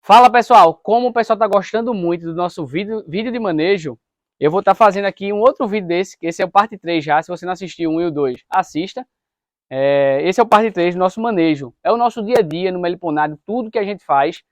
Fala pessoal, como o pessoal está gostando muito do nosso vídeo de manejo, eu vou estar fazendo aqui um outro vídeo desse, que esse é o parte 3 já, se você não assistiu o 1 e o 2, assista. Esse é o parte 3 do nosso manejo, é o nosso dia a dia no meliponário, tudo que a gente faz.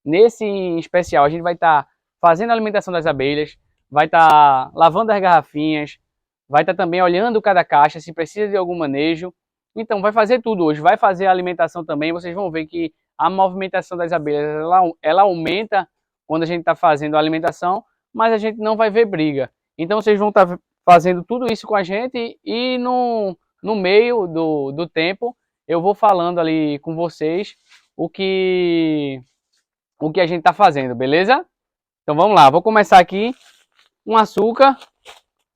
Nesse em especial a gente vai estar fazendo a alimentação das abelhas, vai estar lavando as garrafinhas, vai estar também olhando cada caixa se precisa de algum manejo. Então vai fazer tudo hoje, vai fazer a alimentação também, vocês vão ver que a movimentação das abelhas ela aumenta quando a gente está fazendo a alimentação, mas a gente não vai ver briga. Então vocês vão estar fazendo tudo isso com a gente e no meio do tempo eu vou falando ali com vocês o que a gente está fazendo, beleza? Então vamos lá, vou começar aqui. Um açúcar,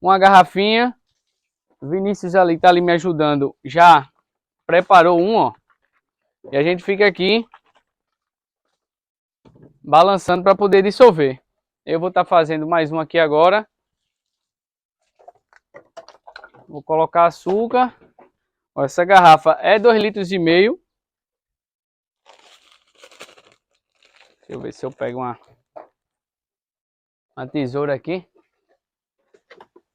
uma garrafinha. Vinícius ali está ali me ajudando, já preparou um, ó. E a gente fica aqui balançando para poder dissolver. Eu vou estar fazendo mais um aqui agora. Vou colocar açúcar. Ó, essa garrafa é 2,5 litros. Deixa eu ver se eu pego uma tesoura aqui.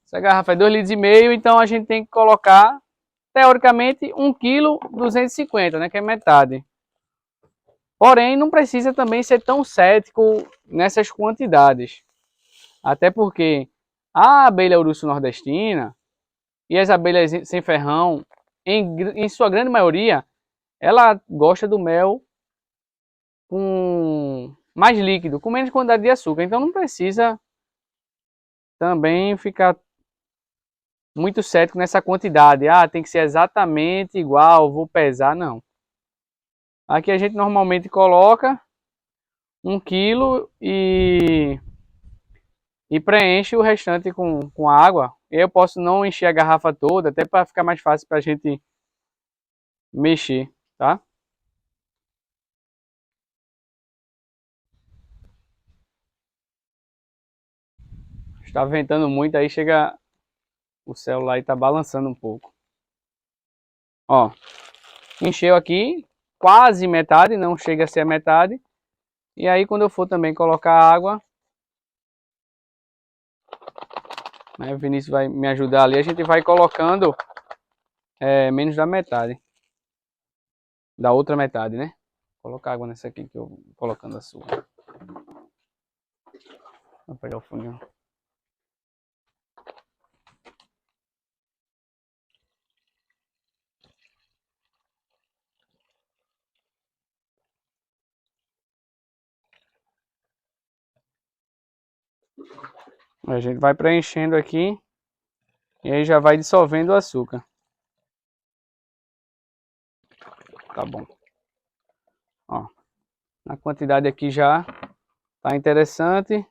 Essa garrafa é 2,5 litros, então a gente tem que colocar, teoricamente, 1,250 kg, né, que é metade. Porém, não precisa também ser tão cético nessas quantidades. Até porque a abelha urso nordestina e as abelhas sem ferrão, em sua grande maioria, ela gosta do mel com mais líquido, com menos quantidade de açúcar. Então não precisa também ficar muito cético nessa quantidade. Ah, tem que ser exatamente igual, vou pesar, não. Aqui a gente normalmente coloca 1 quilo e preenche o restante com água. Eu posso não encher a garrafa toda, até para ficar mais fácil para a gente mexer, tá? Está ventando muito, aí chega o celular e tá balançando um pouco. Ó, encheu aqui quase metade, não chega a ser a metade. E aí quando eu for também colocar água, né, o Vinícius vai me ajudar ali, a gente vai colocando menos da metade. Da outra metade, né? Vou colocar água nessa aqui que eu vou colocando açúcar. Vou pegar o fundinho. A gente vai preenchendo aqui e aí já vai dissolvendo o açúcar. Tá bom. Ó, a quantidade aqui já tá interessante.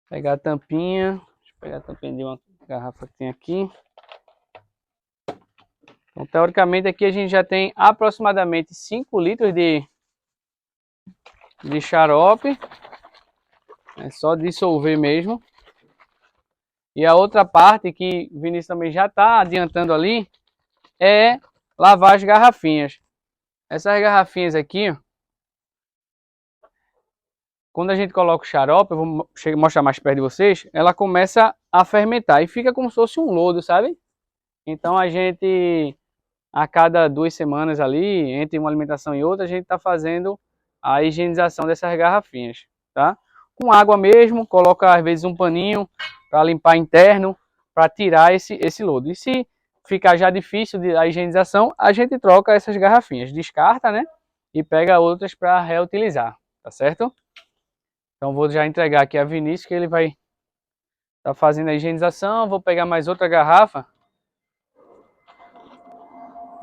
Pegar a tampinha. Deixa eu pegar a tampinha de uma garrafa que tem aqui. Então, teoricamente, aqui a gente já tem aproximadamente 5 litros de xarope. É só dissolver mesmo. E a outra parte que o Vinícius também já está adiantando ali é lavar as garrafinhas. Essas garrafinhas aqui, ó, quando a gente coloca o xarope, eu vou mostrar mais perto de vocês, ela começa a fermentar e fica como se fosse um lodo, sabe? Então a gente, a cada 2 semanas ali, entre uma alimentação e outra, a gente está fazendo a higienização dessas garrafinhas, tá? Com água mesmo, coloca às vezes um paninho para limpar interno, para tirar esse lodo. E se ficar já difícil a higienização, a gente troca essas garrafinhas, descarta, né? E pega outras para reutilizar, tá certo? Então vou já entregar aqui a Vinícius, que ele vai estar fazendo a higienização. Vou pegar mais outra garrafa.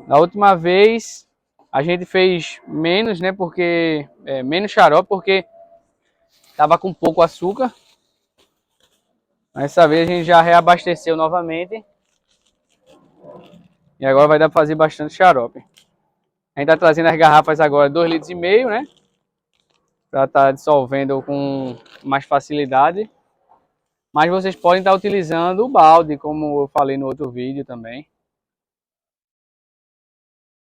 Na última vez a gente fez menos, né? Porque menos xarope, porque estava com pouco açúcar. Dessa vez a gente já reabasteceu novamente. E agora vai dar para fazer bastante xarope. A gente está trazendo as garrafas agora 2,5 litros, né? Para estar dissolvendo com mais facilidade. Mas vocês podem estar utilizando o balde, como eu falei no outro vídeo também.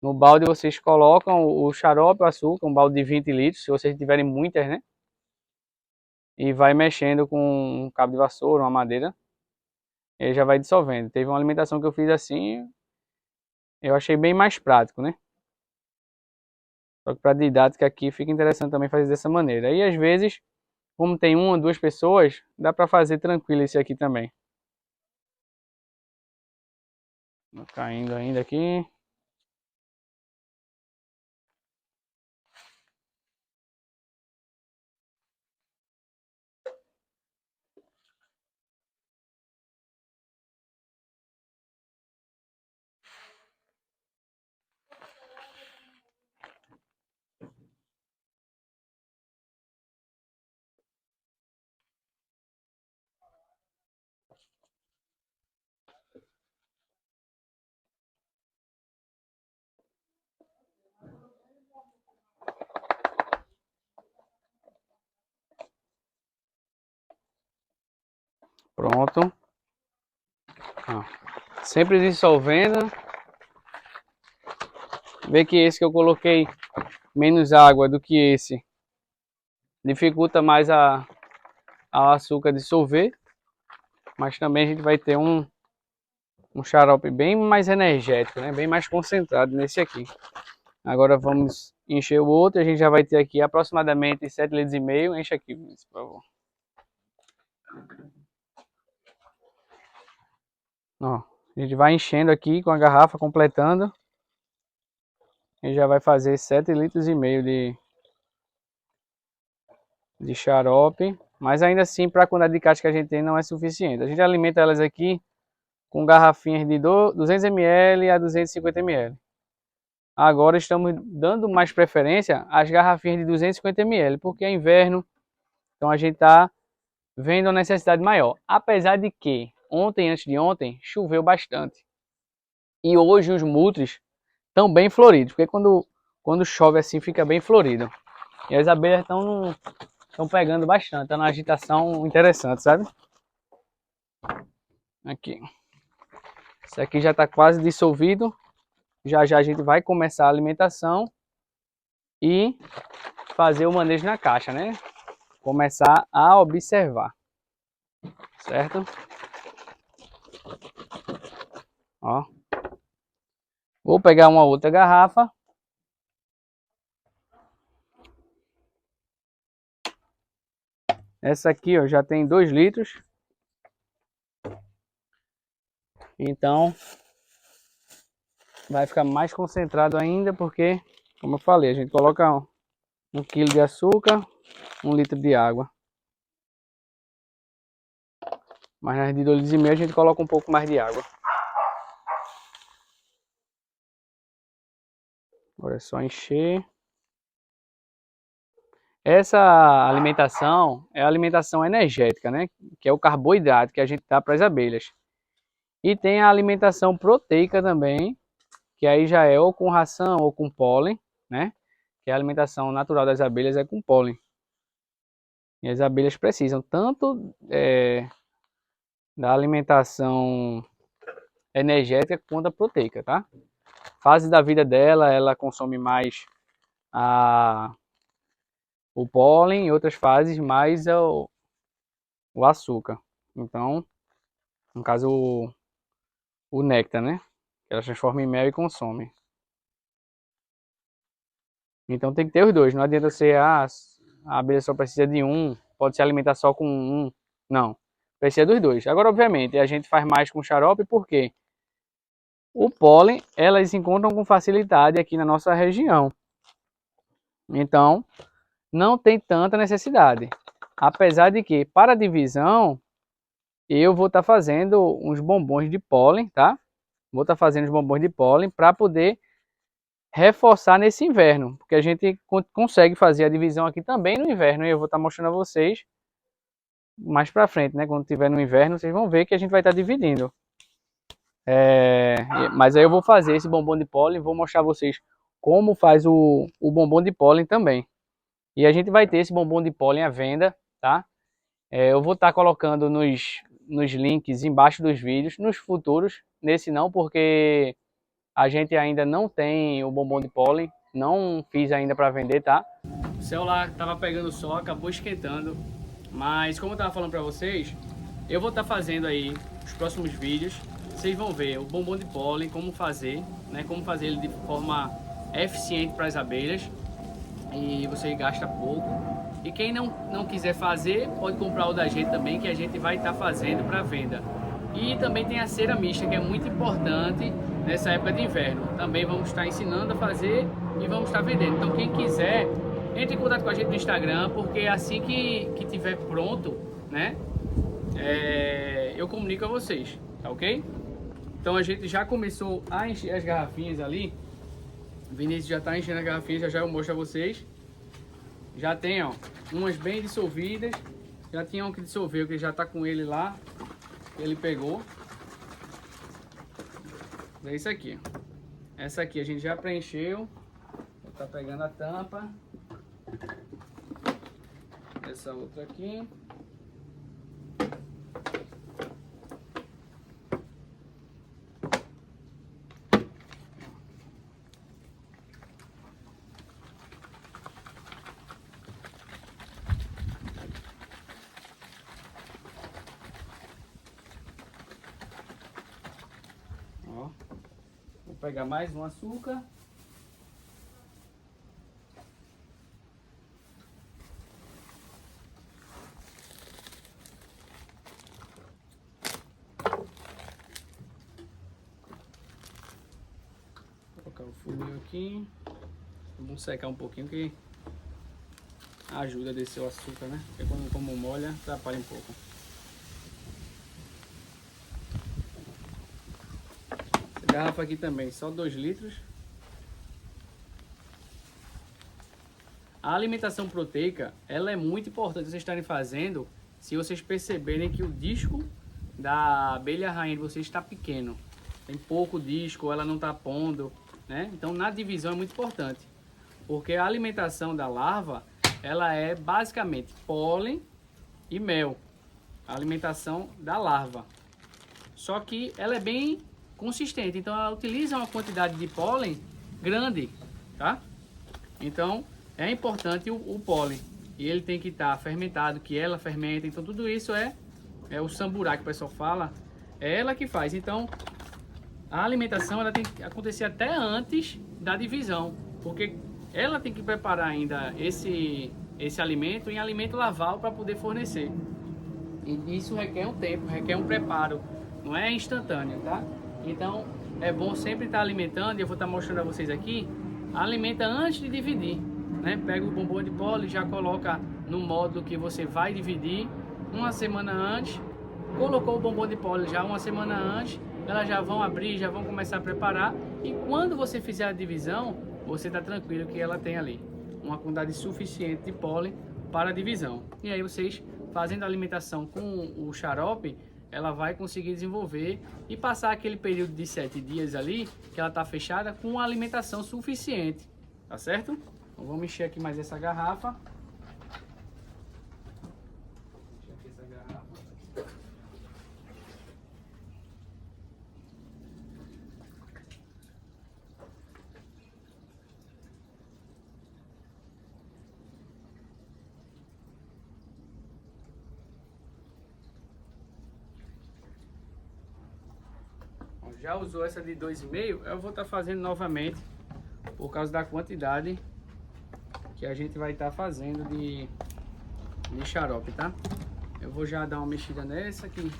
No balde vocês colocam o xarope, o açúcar, um balde de 20 litros, se vocês tiverem muitas, né? E vai mexendo com um cabo de vassoura, uma madeira. Ele já vai dissolvendo. Teve uma alimentação que eu fiz assim, eu achei bem mais prático, né? Só que para didática aqui fica interessante também fazer dessa maneira. E às vezes, como tem uma ou duas pessoas, dá para fazer tranquilo esse aqui também. Tá caindo ainda aqui. Pronto. Ó. Sempre dissolvendo. Vê que esse que eu coloquei menos água do que esse dificulta mais ao açúcar dissolver. Mas também a gente vai ter um xarope bem mais energético, né? Bem mais concentrado nesse aqui. Agora vamos encher o outro. A gente já vai ter aqui aproximadamente 7 litros e meio. Enche aqui, por favor. Ó, a gente vai enchendo aqui com a garrafa, completando. E já vai fazer 7 litros e meio de xarope. Mas ainda assim, para a quantidade de caixa que a gente tem, não é suficiente. A gente alimenta elas aqui com garrafinhas de 200 ml a 250 ml. Agora estamos dando mais preferência às garrafinhas de 250 ml, porque é inverno, então a gente está vendo uma necessidade maior. Apesar de que ontem, antes de ontem, choveu bastante. E hoje os multres estão bem floridos, porque quando chove assim fica bem florido. E as abelhas estão pegando bastante, está numa agitação interessante, sabe? Aqui. Isso aqui já está quase dissolvido. Já já a gente vai começar a alimentação e fazer o manejo na caixa, né? Começar a observar, certo? Ó. Vou pegar uma outra garrafa. Essa aqui, ó, já tem 2 litros. Então, vai ficar mais concentrado ainda, porque, como eu falei, a gente coloca 1 quilo de açúcar, 1 litro de água. Mas nas de 2,5 litros a gente coloca um pouco mais de água. Agora é só encher. Essa alimentação é a alimentação energética, né? Que é o carboidrato que a gente dá para as abelhas. E tem a alimentação proteica também, que aí já é ou com ração ou com pólen, né? Que a alimentação natural das abelhas é com pólen. E as abelhas precisam tanto da alimentação energética quanto a proteica, tá? Fase da vida dela, ela consome mais o pólen, em outras fases mais o açúcar. Então, no caso, o néctar, né? Que ela transforma em mel e consome. Então tem que ter os dois. Não adianta ser, a abelha só precisa de um, pode se alimentar só com um. Não. Precisa dos dois. Agora, obviamente, a gente faz mais com xarope porque o pólen, elas encontram com facilidade aqui na nossa região. Então, não tem tanta necessidade. Apesar de que, para a divisão, eu vou estar fazendo uns bombons de pólen, tá? Vou estar fazendo os bombons de pólen para poder reforçar nesse inverno, porque a gente consegue fazer a divisão aqui também no inverno, e eu vou estar mostrando a vocês mais para frente, né? Quando tiver no inverno, vocês vão ver que a gente vai estar dividindo. Mas aí eu vou fazer esse bombom de pólen, vou mostrar a vocês como faz o bombom de pólen também. E a gente vai ter esse bombom de pólen à venda, tá? Eu vou estar colocando nos links embaixo dos vídeos, nos futuros, nesse não, porque A gente ainda não tem o bombom de pólen, não fiz ainda para vender, tá? O celular tava pegando sol, acabou esquentando, mas como eu tava falando para vocês, eu vou estar fazendo aí os próximos vídeos. Vocês vão ver o bombom de pólen, como fazer, né? Como fazer ele de forma eficiente para as abelhas e você gasta pouco. E quem não quiser fazer, pode comprar o da gente também, que a gente vai estar fazendo para venda. E também tem a cera mista, que é muito importante nessa época de inverno. Também vamos estar ensinando a fazer e vamos estar vendendo. Então quem quiser, entre em contato com a gente no Instagram, porque assim que tiver pronto, né, eu comunico a vocês, tá ok? Então a gente já começou a encher as garrafinhas ali. O Vinícius já está enchendo as garrafinhas, já eu mostro a vocês. Já tem, ó, umas bem dissolvidas. Já tinha um que dissolveu, que já está com ele lá. Ele pegou. É isso aqui. Essa aqui a gente já preencheu. Tá pegando a tampa. Essa outra aqui. Ó, vou pegar mais um açúcar. Vou colocar o funil aqui. Vamos secar um pouquinho que ajuda a descer o açúcar, né? Porque quando como molha, atrapalha um pouco. Garrafa aqui também, só 2 litros. A alimentação proteica, ela é muito importante vocês estarem fazendo, se vocês perceberem que o disco da abelha rainha de vocês está pequeno. Tem pouco disco, ela não está pondo, né? Então na divisão é muito importante, porque a alimentação da larva, ela é basicamente pólen e mel. A alimentação da larva. Só que ela é bem consistente, então ela utiliza uma quantidade de pólen grande, tá? Então é importante o pólen, e ele tem que estar fermentado, que ela fermenta. Então tudo isso é o samburá que o pessoal fala, é ela que faz. Então a alimentação ela tem que acontecer até antes da divisão, porque ela tem que preparar ainda esse alimento em alimento larval para poder fornecer. E isso requer um tempo, requer um preparo, não é instantâneo, tá? Então é bom sempre estar alimentando, e eu vou estar mostrando a vocês aqui. Alimenta antes de dividir, né? Pega o bombom de pólen, já coloca no módulo que você vai dividir uma semana antes. Colocou o bombom de pólen já uma semana antes, elas já vão abrir, já vão começar a preparar. E quando você fizer a divisão, você está tranquilo que ela tem ali uma quantidade suficiente de pólen para a divisão. E aí vocês fazendo a alimentação com o xarope, ela vai conseguir desenvolver e passar aquele período de 7 dias ali, que ela está fechada, com uma alimentação suficiente, tá certo? Então vamos encher aqui mais essa garrafa. Encher aqui essa garrafa. Já usou essa de 2,5, eu vou estar fazendo novamente por causa da quantidade que a gente vai estar fazendo de xarope, tá? Eu vou já dar uma mexida nessa aqui.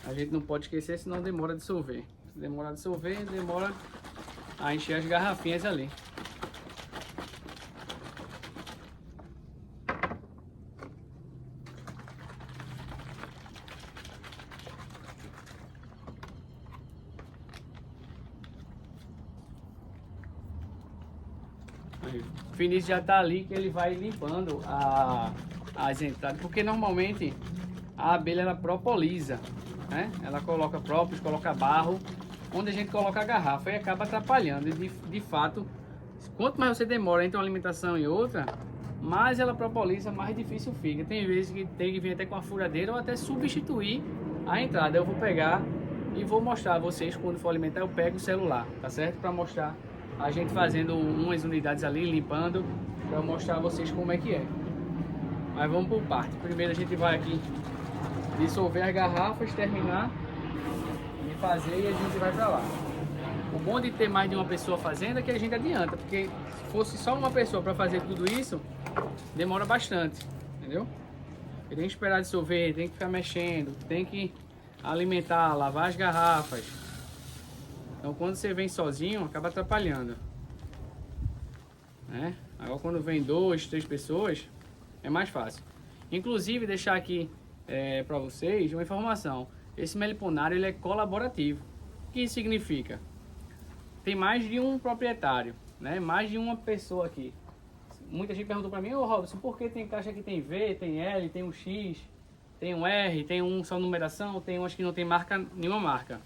A gente não pode esquecer, senão demora a dissolver. Se demora a dissolver, demora a encher as garrafinhas ali. O Vinícius já tá ali, que ele vai limpando as entradas, porque normalmente a abelha ela propoliza, né? Ela coloca própolis, coloca barro, onde a gente coloca a garrafa, e acaba atrapalhando. E de fato, quanto mais você demora entre uma alimentação e outra, mais ela propoliza, mais difícil fica. Tem vezes que tem que vir até com a furadeira ou até substituir A entrada eu vou pegar e vou mostrar a vocês quando for alimentar. Eu pego o celular, tá certo? Para mostrar a gente fazendo umas unidades ali, limpando, para mostrar a vocês como é que é. Mas vamos por parte. Primeiro a gente vai aqui dissolver as garrafas, terminar de fazer e a gente vai para lá. O bom de ter mais de uma pessoa fazendo é que a gente adianta, porque se fosse só uma pessoa para fazer tudo isso, demora bastante, entendeu? Tem que esperar dissolver, tem que ficar mexendo, tem que alimentar, lavar as garrafas. Então quando você vem sozinho, acaba atrapalhando, né? Agora quando vem 2, 3 pessoas, é mais fácil. Inclusive deixar aqui para vocês uma informação. Esse meliponário ele é colaborativo. O que isso significa? Tem mais de um proprietário, né? Mais de uma pessoa aqui. Muita gente perguntou para mim: ô Robson, por que tem caixa que tem V, tem L, tem um X, tem um R, tem um só numeração, tem umas que não tem marca, nenhuma marca.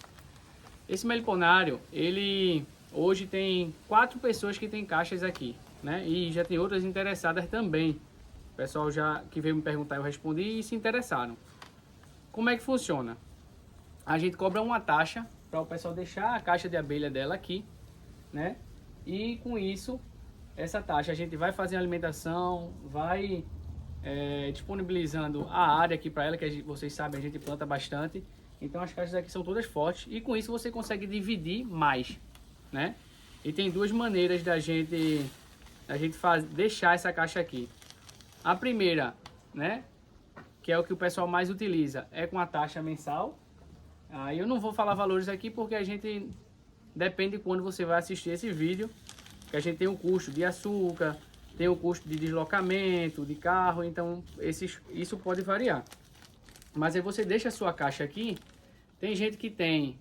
Esse meliponário, ele hoje tem 4 pessoas que tem caixas aqui, né? E já tem outras interessadas também. O pessoal já que veio me perguntar, eu respondi e se interessaram. Como é que funciona? A gente cobra uma taxa para o pessoal deixar a caixa de abelha dela aqui, né? E com isso, essa taxa a gente vai fazer a alimentação, vai disponibilizando a área aqui para ela, que vocês sabem, a gente planta bastante. Então as caixas aqui são todas fortes e com isso você consegue dividir mais, né? E tem 2 maneiras da gente deixar essa caixa aqui. A primeira, né, que é o que o pessoal mais utiliza, é com a taxa mensal. Aí eu não vou falar valores aqui porque a gente depende de quando você vai assistir esse vídeo, que a gente tem um custo de açúcar, tem o custo de deslocamento de carro, então isso pode variar. Mas aí você deixa a sua caixa aqui. Tem gente que tem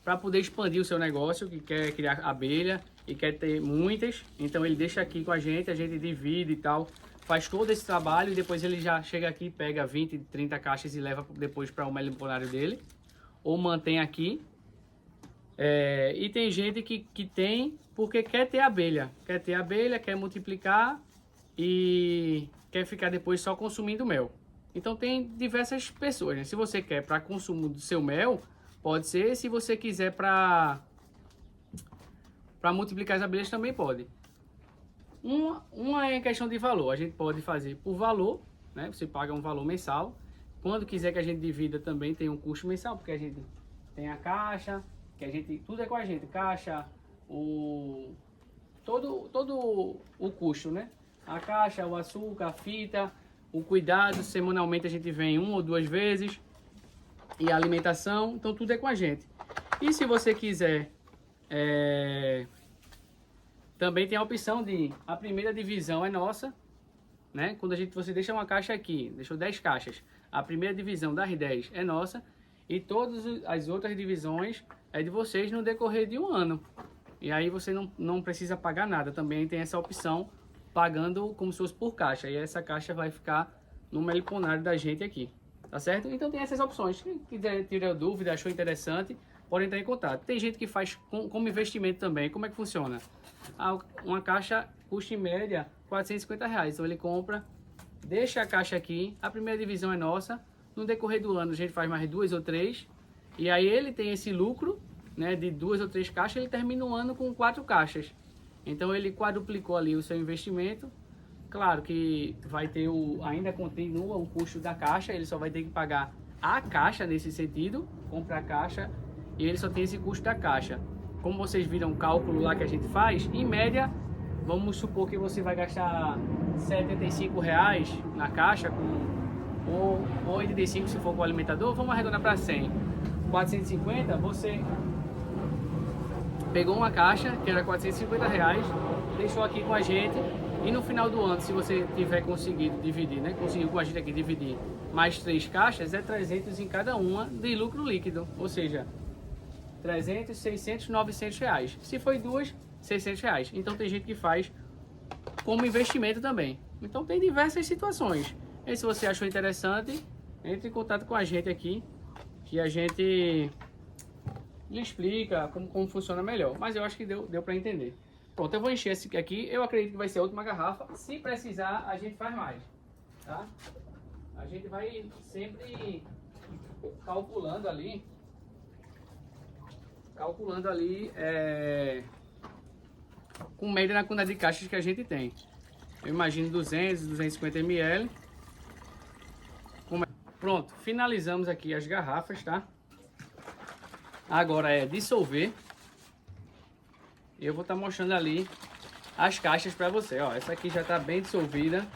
para poder expandir o seu negócio, que quer criar abelha e quer ter muitas, então ele deixa aqui com a gente divide e tal, faz todo esse trabalho e depois ele já chega aqui, pega 20, 30 caixas e leva depois para o meliponário dele, ou mantém aqui. E tem gente que tem porque quer ter abelha, quer multiplicar e quer ficar depois só consumindo mel. Então tem diversas pessoas, né? Se você quer para consumo do seu mel, pode ser. Se você quiser para multiplicar as abelhas, também pode. Uma é questão de valor. A gente pode fazer por valor, né? Você paga um valor mensal. Quando quiser que a gente divida, também tem um custo mensal, porque a gente tem a caixa, que a gente tudo é com a gente, caixa, todo o custo, né? A caixa, o açúcar, a fita, o cuidado, semanalmente a gente vem 1 ou 2 vezes, e a alimentação, então tudo é com a gente. E se você quiser, também tem a opção de, a primeira divisão é nossa, né? Quando você deixa uma caixa aqui, deixou 10 caixas, a primeira divisão das 10 é nossa, e todas as outras divisões é de vocês no decorrer de um ano. E aí você não precisa pagar nada, também tem essa opção, pagando como se fosse por caixa, e essa caixa vai ficar no meliponário da gente aqui, tá certo? Então tem essas opções. Quem quiser tirar dúvida, achou interessante, pode entrar em contato. Tem gente que faz como investimento também. Como é que funciona? Uma caixa custa em média R$450, então ele compra, deixa a caixa aqui, a primeira divisão é nossa, no decorrer do ano a gente faz mais 2 ou 3, e aí ele tem esse lucro, né, de 2 ou 3 caixas, ele termina o ano com 4 caixas. Então ele quadruplicou ali o seu investimento. Claro que vai ter ainda continua o custo da caixa, ele só vai ter que pagar a caixa nesse sentido, comprar a caixa, e ele só tem esse custo da caixa. Como vocês viram o cálculo lá que a gente faz, em média, vamos supor que você vai gastar R$75 na caixa, ou 85 se for com o alimentador, vamos arredondar para 100. 450, você pegou uma caixa que era R$450, deixou aqui com a gente, e no final do ano, se você tiver conseguido dividir, né, conseguiu com a gente aqui dividir mais 3 caixas, é 300 em cada uma de lucro líquido, ou seja, 300, 600, 900 reais. Se foi 2, 600 reais. Então tem gente que faz como investimento também. Então tem diversas situações. E se você achou interessante, entre em contato com a gente aqui, que a gente lhe explica como funciona melhor. Mas eu acho que deu para entender. Pronto, eu vou encher esse aqui. Eu acredito que vai ser a última garrafa. Se precisar, a gente faz mais, tá? A gente vai sempre calculando ali, com média na quantidade de caixas que a gente tem. Eu imagino 200, 250 ml. Pronto, finalizamos aqui as garrafas, tá? Agora é dissolver. Eu vou estar mostrando ali as caixas para você, ó. Essa aqui já está bem dissolvida.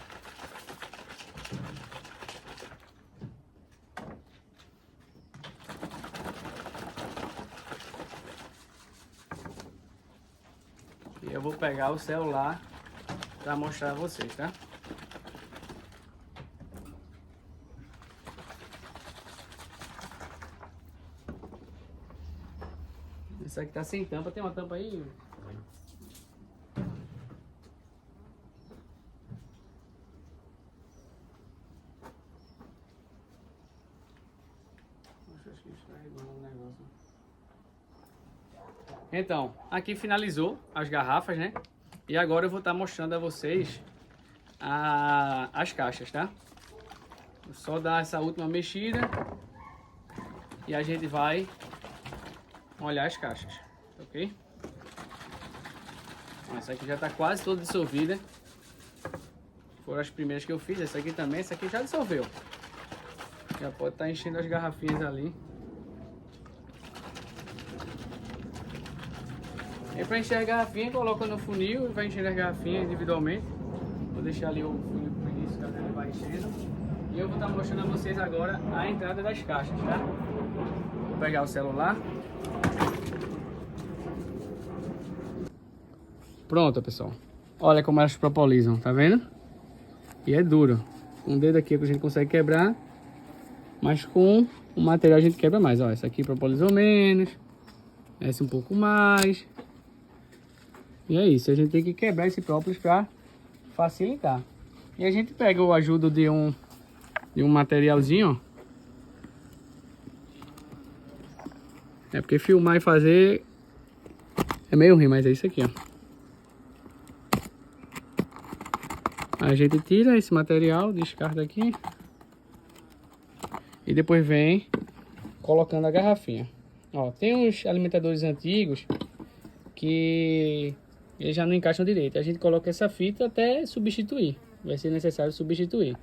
E eu vou pegar o celular para mostrar a vocês, tá? Essa aqui tá sem tampa, tem uma tampa aí? Então, aqui finalizou as garrafas, né? E agora eu vou estar mostrando a vocês as caixas, tá? Vou só dar essa última mexida e a gente vai molhar as caixas, ok? Essa aqui já está quase toda dissolvida. Foram as primeiras que eu fiz. Essa aqui também, essa aqui já dissolveu. Já pode estar enchendo as garrafinhas ali. E para encher a garrafinha, coloca no funil e vai enchendo as garrafinhas individualmente. Vou deixar ali o funil para o início, caso ele vai enchendo. E eu vou estar mostrando a vocês agora a entrada das caixas, tá? Vou pegar o celular. Pronto, pessoal. Olha como elas propolisam, tá vendo? E é duro. Com o dedo aqui a gente consegue quebrar, mas com o material a gente quebra mais. Ó, essa aqui propolisou menos, essa um pouco mais. E é isso, a gente tem que quebrar esse própolis para facilitar. E a gente pega o ajuda de um materialzinho, ó. É porque filmar e fazer é meio ruim, mas é isso aqui, ó. A gente tira esse material, descarta aqui. E depois vem colocando a garrafinha. Ó, tem uns alimentadores antigos que eles já não encaixam direito. A gente coloca essa fita até substituir. Vai ser necessário substituir.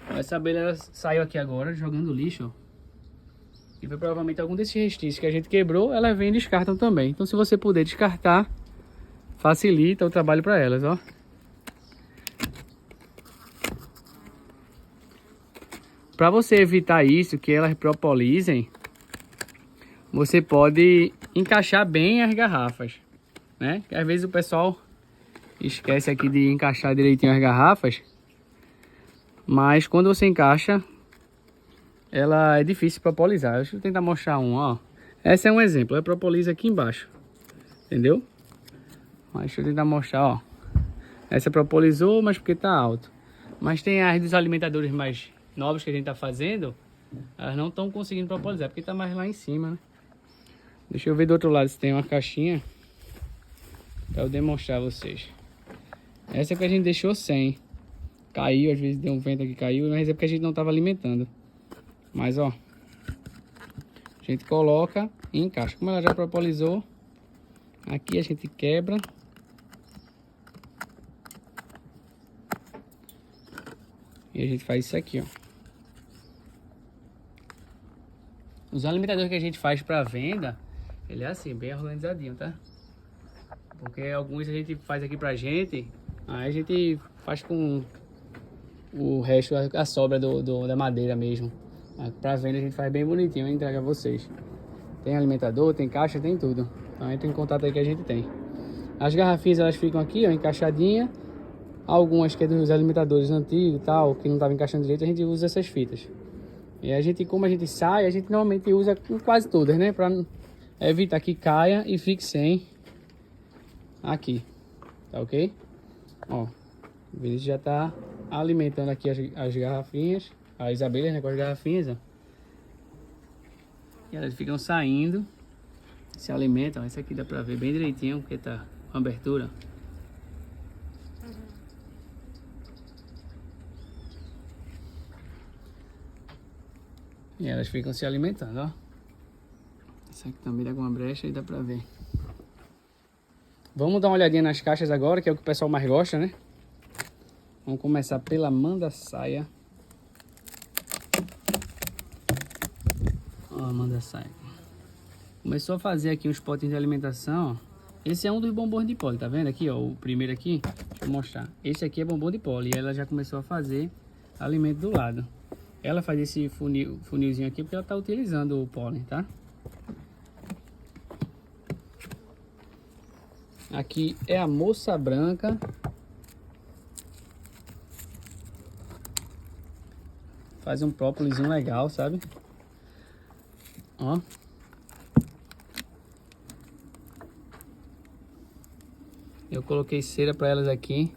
Essa abelha ela saiu aqui agora jogando lixo, ó. E foi provavelmente algum desses restícios que a gente quebrou, elas vêm e descartam também. Então se você puder descartar, facilita o trabalho para elas, ó. Para você evitar isso, que elas propolisem, você pode encaixar bem as garrafas, né? Que às vezes o pessoal esquece aqui de encaixar direitinho as garrafas, mas quando você encaixa, ela é difícil propolisar. Deixa eu tentar mostrar um, ó. Esse é um exemplo, é propolisa aqui embaixo, entendeu? Mas deixa eu tentar mostrar, ó. Essa propolisou, mas porque tá alto. Mas tem as dos alimentadores mais novos que a gente tá fazendo, elas não estão conseguindo propolisar, porque tá mais lá em cima, né? Deixa eu ver do outro lado se tem uma caixinha para eu demonstrar a vocês. Essa que a gente deixou sem. Caiu, às vezes deu um vento aqui, caiu, mas é porque a gente não tava alimentando. Mas ó, a gente coloca e encaixa. Como ela já propolisou, aqui a gente quebra. E a gente faz isso aqui, ó. Os alimentadores que a gente faz para venda, ele é assim, bem organizadinho, tá? Porque alguns a gente faz aqui pra gente, aí a gente faz com o resto, a sobra da madeira mesmo. Pra venda a gente faz bem bonitinho e entrega a vocês. Tem alimentador, tem caixa, tem tudo. Então entra em contato aí que a gente tem. As garrafinhas elas ficam aqui, ó, encaixadinha. Algumas que é dos alimentadores antigos e tal, que não tava encaixando direito, a gente usa essas fitas. E a gente, como a gente sai, a gente normalmente usa com quase todas, né? Pra evitar que caia e fique sem aqui, tá ok? Ó, o Vinícius já tá alimentando aqui as garrafinhas, as abelhas, né, com as garrafinhas, ó. E elas ficam saindo, se alimentam. Esse aqui dá pra ver bem direitinho, porque tá com abertura. E elas ficam se alimentando, ó. Essa aqui também dá com uma brecha e dá pra ver. Vamos dar uma olhadinha nas caixas agora, que é o que o pessoal mais gosta, né? Vamos começar pela Mandaçaia. Ó, a Mandaçaia. Começou a fazer aqui uns potinhos de alimentação, ó. Esse é um dos bombons de pólen, tá vendo aqui, ó? O primeiro aqui, deixa eu mostrar. Esse aqui é bombom de pólen e ela já começou a fazer alimento do lado. Ela faz esse funilzinho aqui porque ela tá utilizando o pólen, tá? Aqui é a moça branca. Faz um própolizinho legal, sabe? Ó. Eu coloquei cera para elas aqui.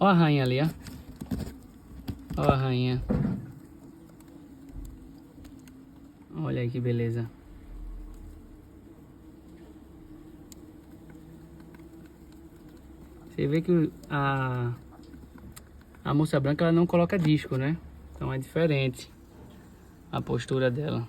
Ó a rainha ali, ó. Ó a rainha. Olha aí que beleza. Você vê que a moça branca ela não coloca disco, né? Então é diferente a postura dela.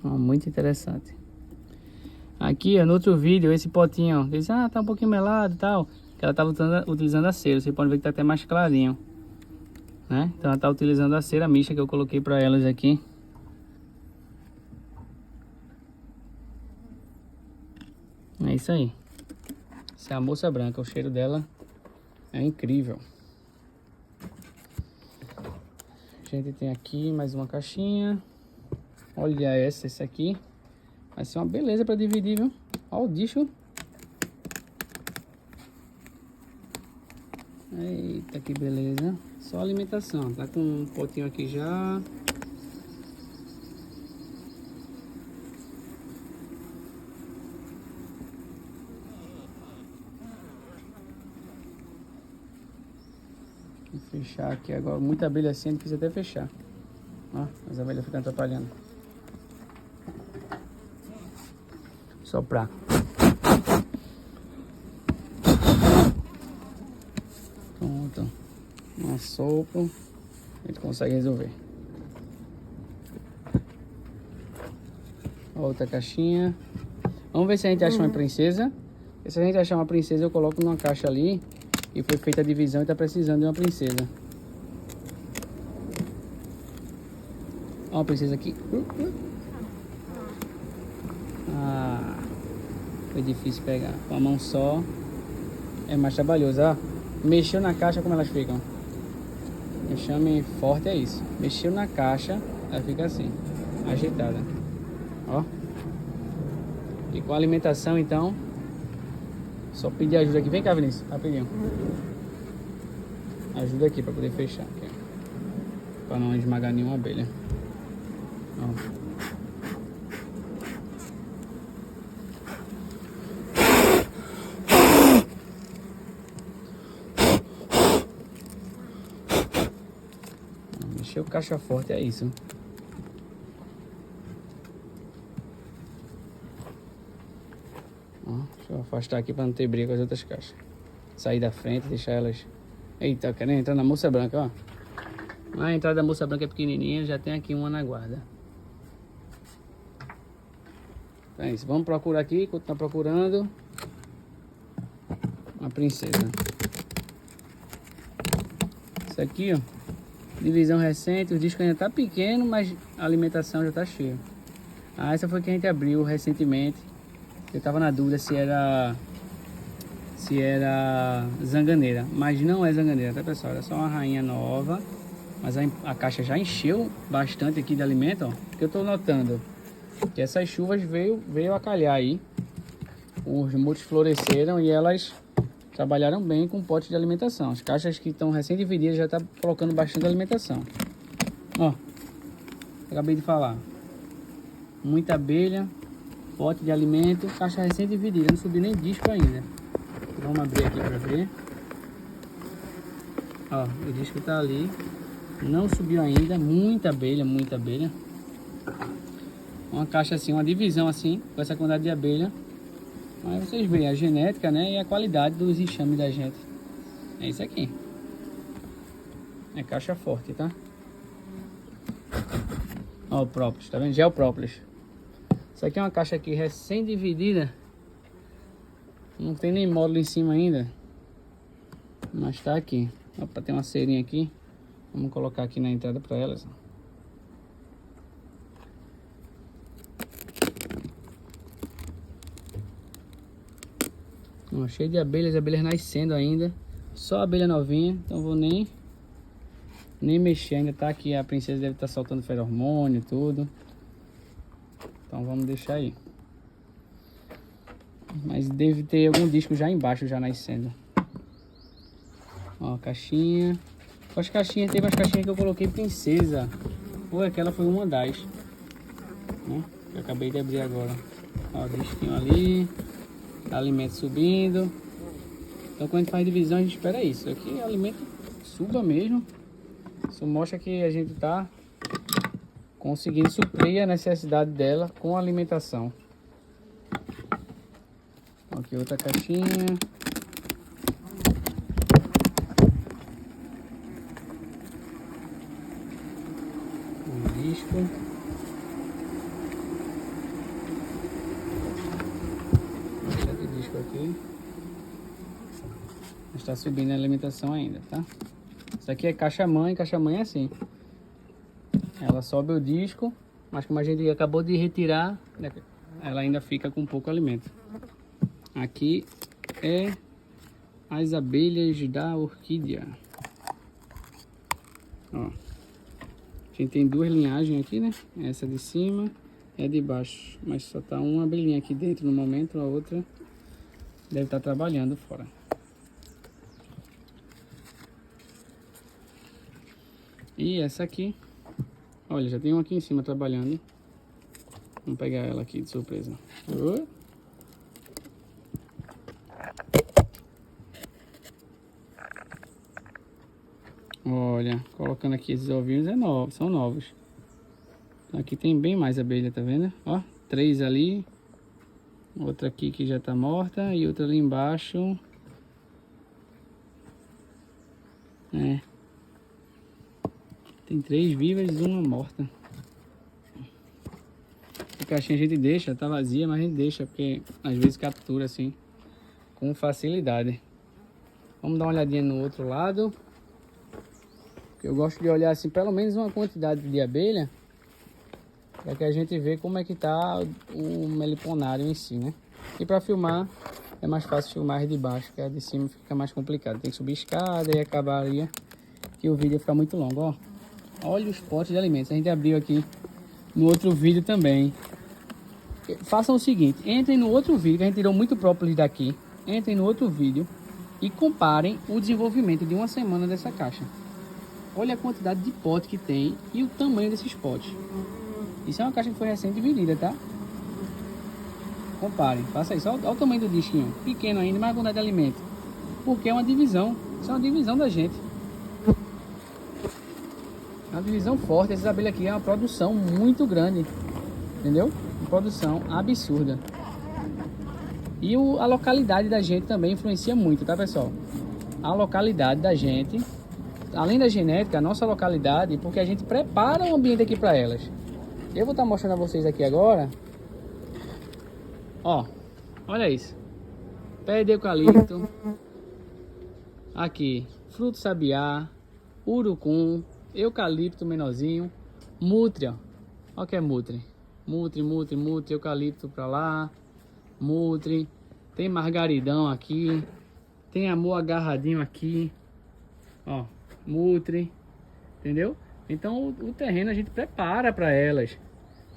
Ó, muito interessante. Aqui, ó, no outro vídeo, esse potinho, ó, diz, ah, tá um pouquinho melado e tal. Que ela tá utilizando a cera. Você pode ver que tá até mais clarinho, né? Então ela tá utilizando a cera mista que eu coloquei para elas aqui. É isso aí. Essa é a moça branca, o cheiro dela é incrível. A gente tem aqui mais uma caixinha. Olha esse aqui. Vai ser uma beleza para dividir, viu? Olha o disco. Eita, que beleza. Só alimentação. Tá com um potinho aqui já. Vou fechar aqui agora. Muita abelha assim, precisa até fechar. Ó, as abelhas ficam atrapalhando. Soprar. Pronto. Um sopro. A gente consegue resolver. Outra caixinha. Vamos ver se a gente acha uma princesa. E se a gente achar uma princesa, eu coloco numa caixa ali. E foi feita a divisão e tá precisando de uma princesa. Ó, uma princesa aqui. Ah, foi difícil pegar. Com a mão só é mais trabalhoso, ó. Mexeu na caixa, como elas ficam. Enxame forte é isso. Mexeu na caixa, ela fica assim, ajeitada. Ó. E com a alimentação, então, só pedir ajuda aqui. Vem cá, Vinícius, rapidinho. Ajuda aqui para poder fechar. Para não esmagar nenhuma abelha. Ó. Mexeu caixa forte, é isso. Ó, deixa eu afastar aqui para não ter briga com as outras caixas. Sair da frente, deixar elas... Eita, querendo entrar na moça branca, ó. A entrada da moça branca é pequenininha, já tem aqui uma na guarda. Então é isso, vamos procurar aqui, continuar procurando uma princesa. Isso aqui, ó, divisão recente, o disco ainda tá pequeno, mas a alimentação já tá cheia. Ah, essa foi que a gente abriu recentemente. Eu tava na dúvida se era zanganeira, mas não é zanganeira, tá, pessoal? É só uma rainha nova, mas a caixa já encheu bastante aqui de alimento, ó. Que eu tô notando que essas chuvas veio a calhar aí. Os muros floresceram e elas trabalharam bem com pote de alimentação. As caixas que estão recém divididas já tá colocando bastante alimentação. Ó, acabei de falar. Muita abelha, pote de alimento, caixa recém dividida. Não subi nem disco ainda. Vamos abrir aqui para ver. Ó, o disco tá ali. Não subiu ainda, muita abelha, muita abelha. Uma caixa assim, uma divisão assim, com essa quantidade de abelha. Mas vocês veem a genética, né, e a qualidade dos enxames da gente. É isso aqui. É caixa forte, tá? Ó o própolis, tá vendo? Geoprópolis. Isso aqui é uma caixa aqui recém-dividida. Não tem nem módulo em cima ainda. Mas tá aqui. Opa, tem uma cerinha aqui. Vamos colocar aqui na entrada para elas. Ó, cheio de abelhas, abelhas nascendo ainda. Só abelha novinha, então vou nem mexer. Ainda tá aqui, a princesa deve estar soltando feromônio e tudo. Então vamos deixar aí. Mas deve ter algum disco já embaixo, já nascendo. Ó, caixinha. As caixinhas, teve as caixinhas que eu coloquei princesa. Ou aquela foi uma das, né? Eu acabei de abrir agora. Ó, disquinho ali. Alimento subindo. Então quando a gente faz divisão a gente espera isso. Aqui o alimento suba mesmo. Isso mostra que a gente tá conseguindo suprir a necessidade dela com a alimentação. Aqui outra caixinha. Um disco. Bastante disco aqui. Está subindo a alimentação ainda, tá? Isso aqui é caixa mãe é assim. Ela sobe o disco, mas como a gente acabou de retirar, né, ela ainda fica com pouco alimento. Aqui é as abelhas da orquídea. Ó, a gente tem duas linhagens aqui, né? Essa de cima e a de baixo, mas só tá uma abelhinha aqui dentro no momento, a outra deve estar trabalhando fora. E essa aqui, olha, já tem uma aqui em cima trabalhando. Vamos pegar ela aqui de surpresa. Olha, colocando aqui esses ovinhos são novos. Aqui tem bem mais abelha, tá vendo? Ó, 3 ali. Outra aqui que já tá morta e outra ali embaixo. É. Tem 3 vivas e uma morta. A caixinha a gente deixa, tá vazia, mas a gente deixa porque às vezes captura assim com facilidade. Vamos dar uma olhadinha no outro lado. Eu gosto de olhar assim pelo menos uma quantidade de abelha, para que a gente vê como é que tá o meliponário em si, né? E para filmar é mais fácil filmar de baixo, que a de cima fica mais complicado. Tem que subir escada e acabaria que o vídeo ia ficar muito longo, ó. Olha os potes de alimentos, a gente abriu aqui no outro vídeo também. Façam o seguinte, entrem no outro vídeo, que a gente tirou muito própolis daqui. Entrem no outro vídeo e comparem o desenvolvimento de uma semana dessa caixa. Olha a quantidade de pote que tem e o tamanho desses potes. Isso é uma caixa que foi recém dividida, tá? Comparem, faça isso. Olha o tamanho do disquinho. Pequeno ainda, mas a quantidade de alimento. Porque é uma divisão. Isso é uma divisão da gente. É uma divisão forte. Essas abelhas aqui é uma produção muito grande. Entendeu? Uma produção absurda. E a localidade da gente também influencia muito, tá, pessoal? A localidade da gente, além da genética, a nossa localidade, porque a gente prepara o ambiente aqui para elas. Eu vou estar mostrando a vocês aqui agora. Ó, olha isso. Pé de eucalipto. Aqui, fruto sabiá, urucum, eucalipto menorzinho, mutre, ó. Olha o que é mutre. Mutre, eucalipto pra lá. Mutre. Tem margaridão aqui. Tem amor agarradinho aqui. Ó, mutre. Entendeu? Então o terreno a gente prepara para elas.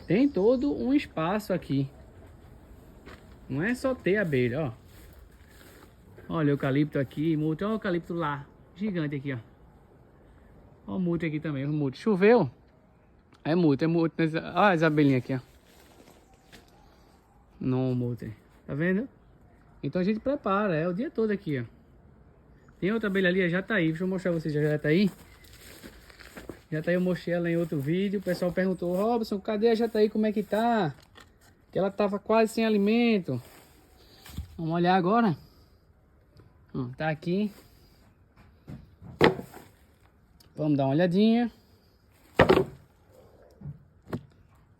Tem todo um espaço aqui. Não é só ter abelha, ó. Olha o eucalipto aqui, mutre. Olha o eucalipto lá, gigante aqui, ó. Olha o mutre aqui também, o mutre. Choveu? É mutre. Olha as abelhinhas aqui, ó. Não, mutre. Tá vendo? Então a gente prepara, é o dia todo aqui, ó. Tem outra abelha ali, a jataí. Deixa eu mostrar pra vocês a jataí. Jataí eu mostrei ela em outro vídeo. O pessoal perguntou: Robson, cadê a Jataí? Como é que tá? Que ela tava quase sem alimento. Vamos olhar agora. Tá aqui. Vamos dar uma olhadinha.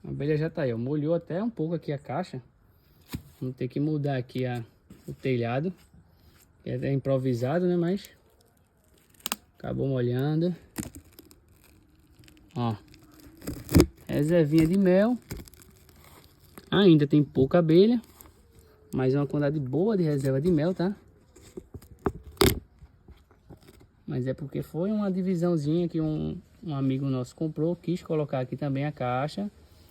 A abelha já tá aí, ó. Molhou até um pouco aqui a caixa. Vamos ter que mudar aqui o telhado. É improvisado, né? Mas acabou molhando. Ó. Reservinha de mel. Ainda tem pouca abelha. Mas é uma quantidade boa de reserva de mel, tá? Mas é porque foi uma divisãozinha que um amigo nosso comprou. Quis colocar aqui também a caixa.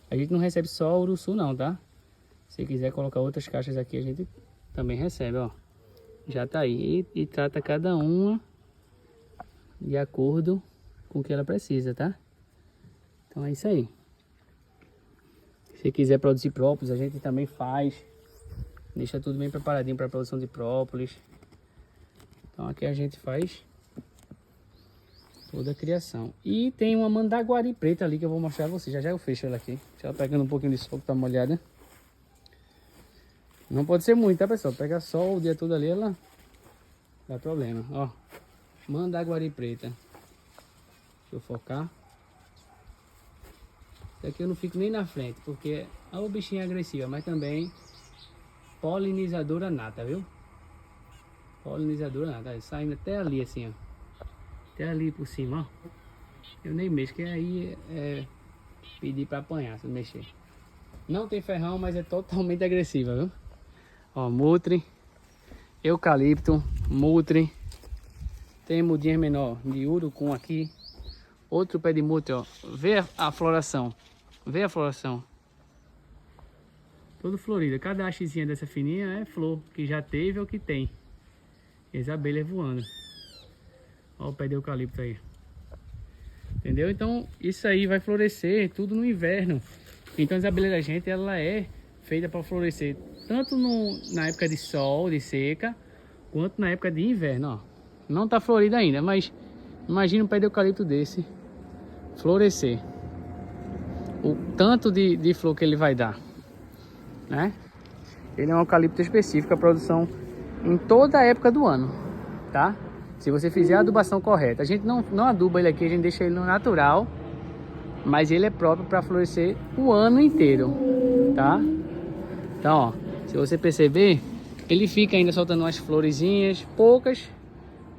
A gente não recebe só uruçu não, tá? Se quiser colocar outras caixas aqui, a gente também recebe, ó. Já tá aí. E trata cada uma de acordo com o que ela precisa, tá? Então é isso aí. Se quiser produzir própolis, a gente também faz. Deixa tudo bem preparadinho para a produção de própolis. Então aqui a gente faz toda a criação. E tem uma mandaguari preta ali que eu vou mostrar a vocês. Já já eu fecho ela aqui. Deixa ela pegando um pouquinho de sol que tá molhada. Não pode ser muito, tá, pessoal? Pega sol o dia todo ali, ela dá problema. Ó, mandaguari preta. Deixa eu focar. Isso aqui eu não fico nem na frente, porque é uma bichinha agressiva, mas também polinizadora nata, viu? Polinizadora nata. Saindo até ali assim, ó. Até ali por cima, ó. Eu nem mexo, que aí é pedir pra apanhar se eu mexer. Não tem ferrão, mas é totalmente agressiva, viu? Ó, mutre, eucalipto, mutre. Tem mudinha menor de urucum aqui. Outro pé de mutre, ó. Vê a floração. Vê a floração. Todo florida. Cada hastezinha dessa fininha é flor que já teve ou que tem. E as abelhas voando. Ó o pé de eucalipto aí. Entendeu? Então isso aí vai florescer tudo no inverno. Então as abelhas da gente, ela é feita para florescer tanto na época de sol, de seca, quanto na época de inverno, ó. Não tá florida ainda, mas imagina um pé de eucalipto desse florescer. O tanto de flor que ele vai dar, né? Ele é um eucalipto específico, a produção em toda a época do ano, tá? Se você fizer a adubação correta. A gente não aduba ele aqui, a gente deixa ele no natural, mas ele é próprio para florescer o ano inteiro, tá? Então, ó, se você perceber, ele fica ainda soltando umas florezinhas, poucas,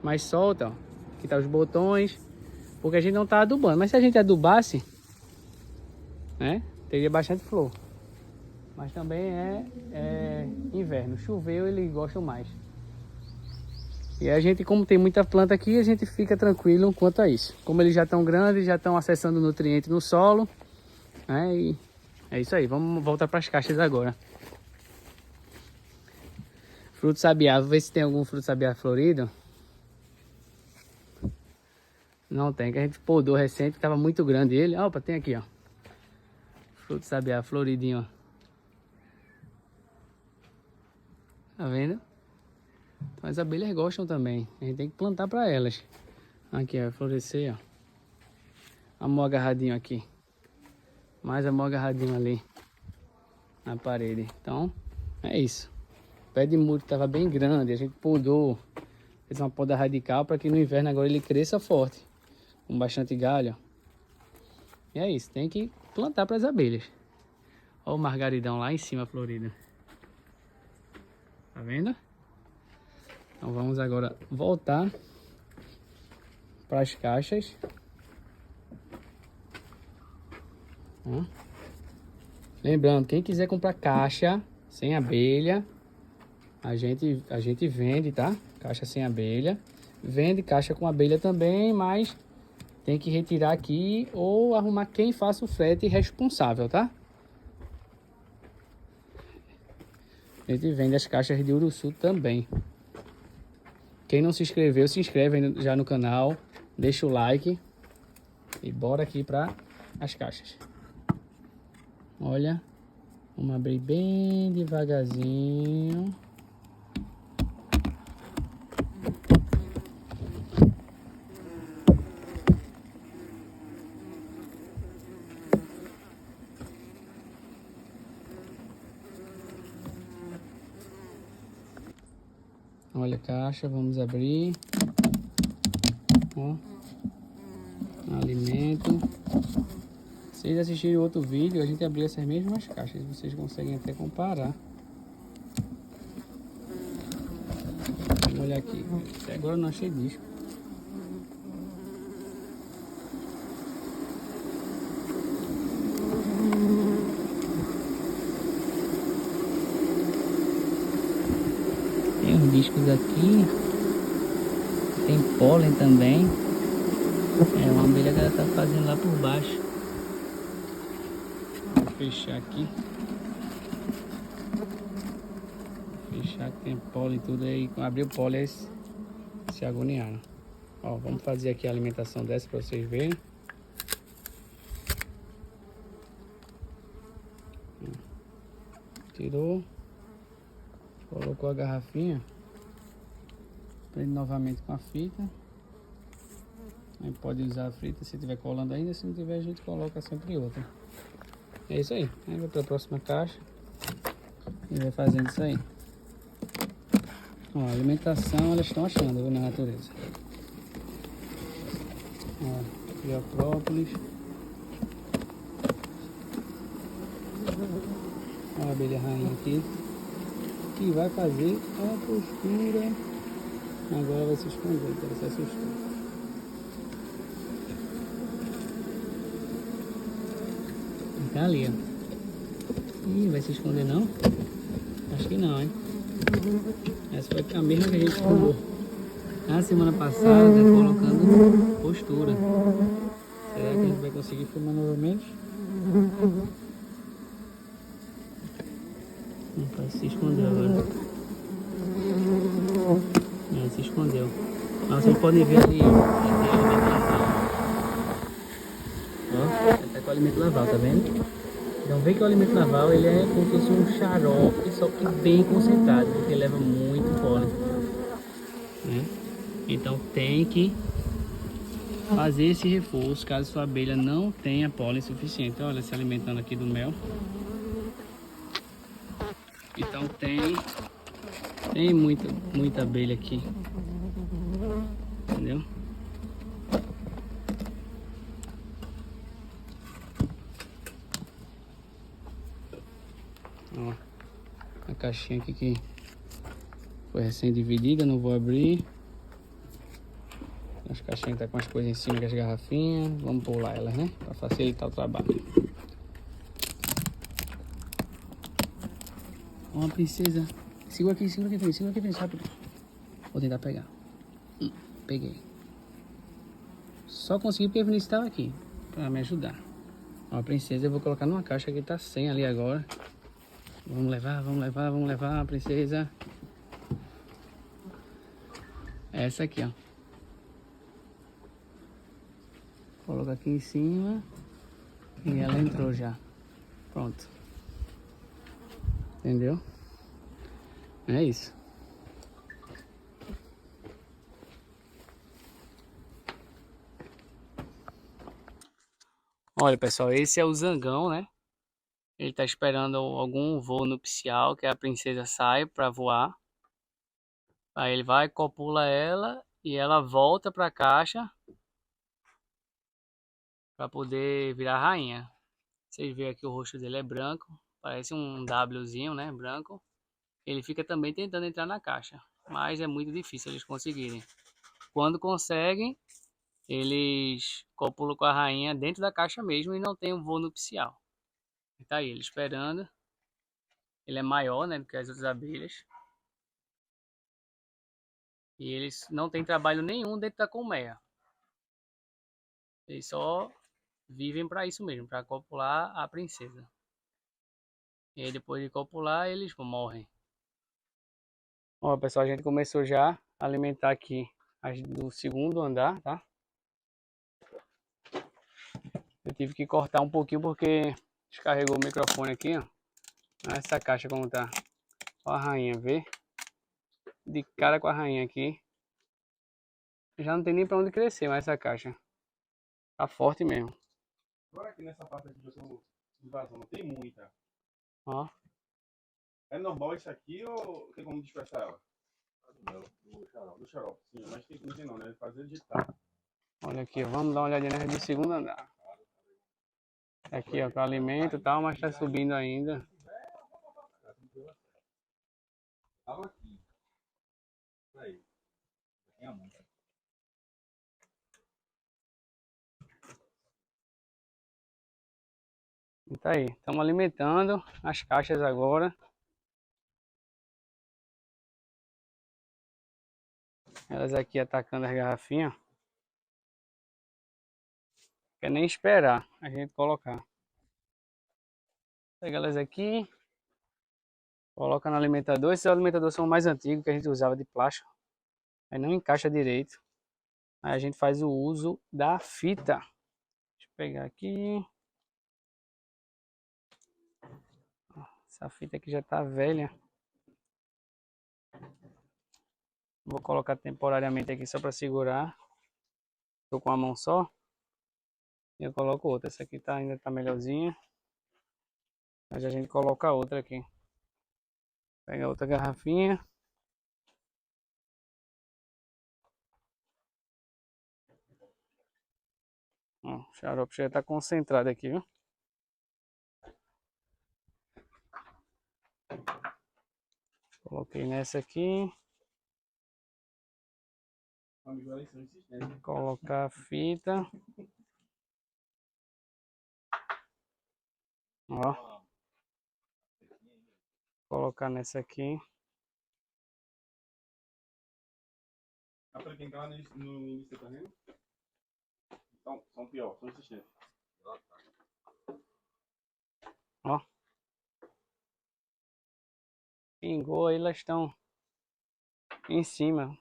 mas solta, ó. Aqui tá os botões, porque a gente não tá adubando. Mas se a gente adubasse, né, teria bastante flor. Mas também é inverno. Choveu, eles gostam mais. E a gente, como tem muita planta aqui, a gente fica tranquilo quanto a isso. Como eles já estão grandes, já estão acessando nutrientes no solo, né? E é isso aí. Vamos voltar para as caixas agora. Fruto sabiá. Vou ver se tem algum fruto sabiá florido. Não tem, que a gente podou recente, estava muito grande ele. Opa, tem aqui, ó. Fruto sabiá floridinho, ó. Tá vendo? Então as abelhas gostam também. A gente tem que plantar para elas. Aqui, ó, vai florescer, ó. Amor agarradinho aqui. Mais amor agarradinho ali na parede. Então, é isso. O pé de muro estava bem grande, a gente podou. Fez uma poda radical para que no inverno agora ele cresça forte. Com bastante galho, ó. E é isso, tem que plantar para as abelhas. Olha o margaridão lá em cima florido. Tá vendo? Então vamos agora voltar para as caixas. Lembrando, quem quiser comprar caixa sem abelha, a gente vende, tá? Caixa sem abelha. Vende caixa com abelha também, mas tem que retirar aqui ou arrumar quem faça o frete responsável, tá? A gente vende as caixas de uruçu também. Quem não se inscreveu, se inscreve já no canal, deixa o like e bora aqui para as caixas. Olha, vamos abrir bem devagarzinho. caixa, vamos abrir. Ó, alimento. Se vocês assistirem outro vídeo, a gente abriu essas mesmas caixas. Vocês conseguem até comparar. Vamos olhar aqui. Até agora eu não achei disco. Tem uns discos aqui. Tem pólen também. É uma abelha que ela tá fazendo lá por baixo. Vou fechar aqui. Fechar que tem pólen e tudo aí. Quando abrir o pólen, eles se agoniaram. Ó, vamos fazer aqui a alimentação dessa para vocês verem. Tirou. Colocou a garrafinha. Prende novamente com a fita. Aí pode usar a fita se tiver colando ainda. Se não tiver, a gente coloca sempre outra. É isso aí. Aí vai para a próxima caixa. E vai fazendo isso aí. Ó, a alimentação elas estão achando, viu, na natureza. Ó, aqui a própolis. Ó a abelha rainha aqui. Que vai fazer a postura. Agora vai se esconder, ela se assustou. Tá ali, ó. Ih, vai se esconder não? Acho que não, hein? Essa foi a mesma que a gente filmou na semana passada, colocando postura. Será que a gente vai conseguir filmar novamente? Não, parece que se escondeu agora. Não, se escondeu. Mas vocês podem ver ali, ó, tá com o alimento naval, tá vendo? Então vê que o alimento naval ele é como se fosse um xarope, só que bem concentrado, porque leva muito pólen, né? Então tem que fazer esse reforço caso sua abelha não tenha pólen suficiente. Olha, se alimentando aqui do mel. Então tem muita abelha aqui, entendeu? Ó, a caixinha aqui que foi recém dividida, não vou abrir. As caixinhas tá com as coisas em cima das garrafinhas. Vamos pular elas, né? Para facilitar o trabalho. Ó, uma princesa. Segura aqui, rápido. Vou tentar pegar. Peguei. Só consegui porque a Vinícius estava aqui para me ajudar. Ó, a princesa eu vou colocar numa caixa que tá sem ali agora. Vamos levar a princesa. Essa aqui, ó. Coloca aqui em cima. E ela entrou já. Pronto. Entendeu? É isso. Olha, pessoal, esse é o zangão, né? Ele tá esperando algum voo nupcial, que a princesa sai para voar. Aí ele vai, copula ela e ela volta para a caixa para poder virar rainha. Vocês veem aqui o rosto dele é branco, parece um Wzinho, né, branco. Ele fica também tentando entrar na caixa, mas é muito difícil eles conseguirem. Quando conseguem, eles copulam com a rainha dentro da caixa mesmo e não tem um voo nupcial. Tá aí ele esperando. Ele é maior, né, do que as outras abelhas. E eles não têm trabalho nenhum dentro da colmeia. Eles só vivem para isso mesmo, para copular a princesa. E aí depois de copular, eles morrem. Ó, pessoal, a gente começou já a alimentar aqui as do segundo andar, tá? Eu tive que cortar um pouquinho porque descarregou o microfone aqui, ó. Olha essa caixa como tá. Ó a rainha, vê? De cara com a rainha aqui. Já não tem nem para onde crescer mais essa caixa. Tá forte mesmo. Agora aqui nessa parte aqui de invasão, não tem muita. Ó. É normal isso aqui ou tem como dispersar ela? Do xarope, sim, mas tem que não tem não, né? Fazer digitar. Olha aqui, vamos dar uma olhadinha nessa de segundo andar. Aqui, ó, com alimento e tal, mas tá subindo ainda. Tava aqui. Aí. Tem a mão. E tá aí, estamos alimentando as caixas agora. Elas aqui atacando as garrafinhas. Quer nem esperar a gente colocar. Pega elas aqui. Coloca no alimentador. Esses alimentadores são mais antigos, que a gente usava de plástico. Aí não encaixa direito. Aí a gente faz o uso da fita. Deixa eu pegar aqui. Essa fita aqui já tá velha. Vou colocar temporariamente aqui só para segurar. Tô com a mão só. E eu coloco outra. Essa aqui tá, ainda tá melhorzinha. Mas a gente coloca outra aqui. Pega outra garrafinha. Ó, o xarope já tá concentrado aqui, viu? Coloquei nessa aqui. Colocar a fita. Ó. Colocar nessa aqui. Para quem tá lá no início, tá vendo? São pior, são insistentes. Ó. Pingou aí, elas estão em cima.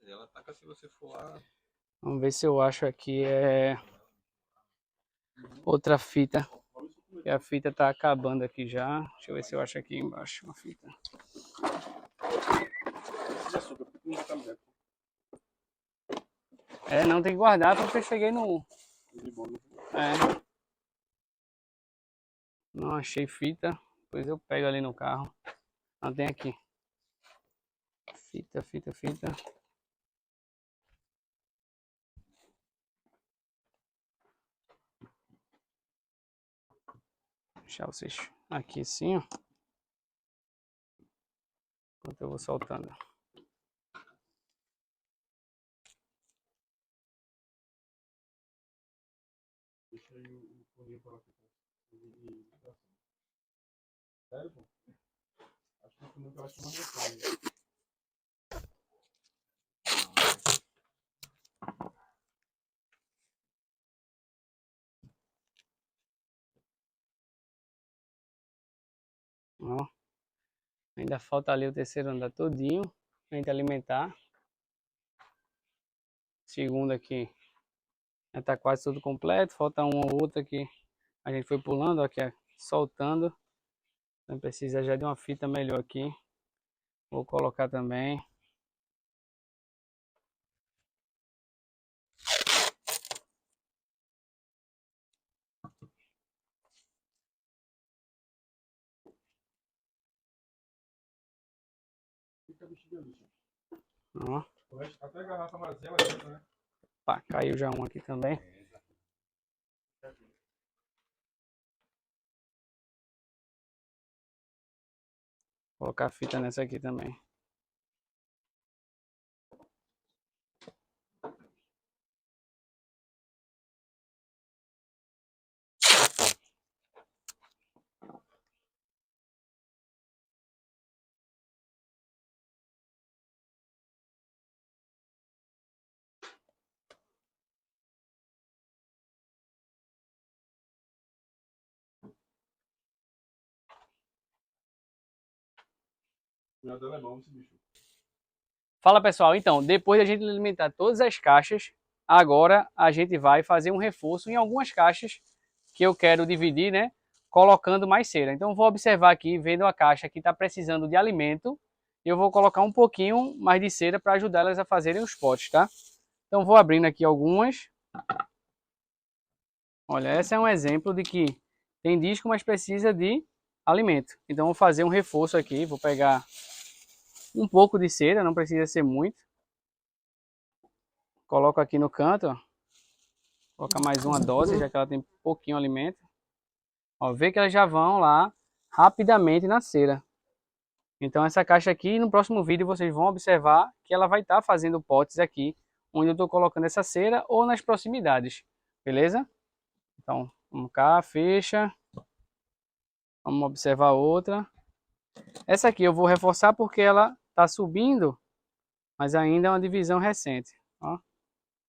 Ela ataca se você for lá. Vamos ver se eu acho aqui outra fita. E a fita tá acabando aqui já. Deixa eu ver se eu acho aqui embaixo uma fita. É, não tem que guardar porque eu cheguei no... É. Não achei fita. Depois eu pego ali no carro. Não tem aqui. Fita, fita, fita. Deixar vocês aqui assim, ó. Enquanto eu vou soltando. Deixa aí o correio para aqui. Sério, pô? Acho que nunca vai chamar mensagem. Ó. Ainda falta ali o terceiro andar todinho pra gente alimentar. Segundo aqui já tá quase tudo completo. Falta um ou outro aqui. A gente foi pulando, ó, aqui, ó, soltando. Então precisa já de uma fita melhor aqui. Vou colocar também. Fica vestido ali, Ó. até a garrafa amarela, né? Pá, caiu já um aqui também. Vou colocar a fita nessa aqui também. Meu Deus, é bom esse bicho. Fala pessoal, então, depois de a gente alimentar todas as caixas, agora a gente vai fazer um reforço em algumas caixas que eu quero dividir, né? Colocando mais cera. Então vou observar aqui, vendo a caixa que está precisando de alimento e eu vou colocar um pouquinho mais de cera para ajudar elas a fazerem os potes, tá? Então vou abrindo aqui algumas. Olha, esse é um exemplo de que tem disco, mas precisa de alimento. Então vou fazer um reforço aqui, vou pegar um pouco de cera, não precisa ser muito. Coloco aqui no canto, ó. Coloca mais uma dose, já que ela tem pouquinho alimento. Ó, vê que elas já vão lá rapidamente na cera. Então essa caixa aqui, no próximo vídeo vocês vão observar que ela vai estar fazendo potes aqui, onde eu estou colocando essa cera ou nas proximidades, beleza? Então, vamos cá, fecha. Vamos observar outra. Essa aqui eu vou reforçar porque ela está subindo, mas ainda é uma divisão recente. Ó,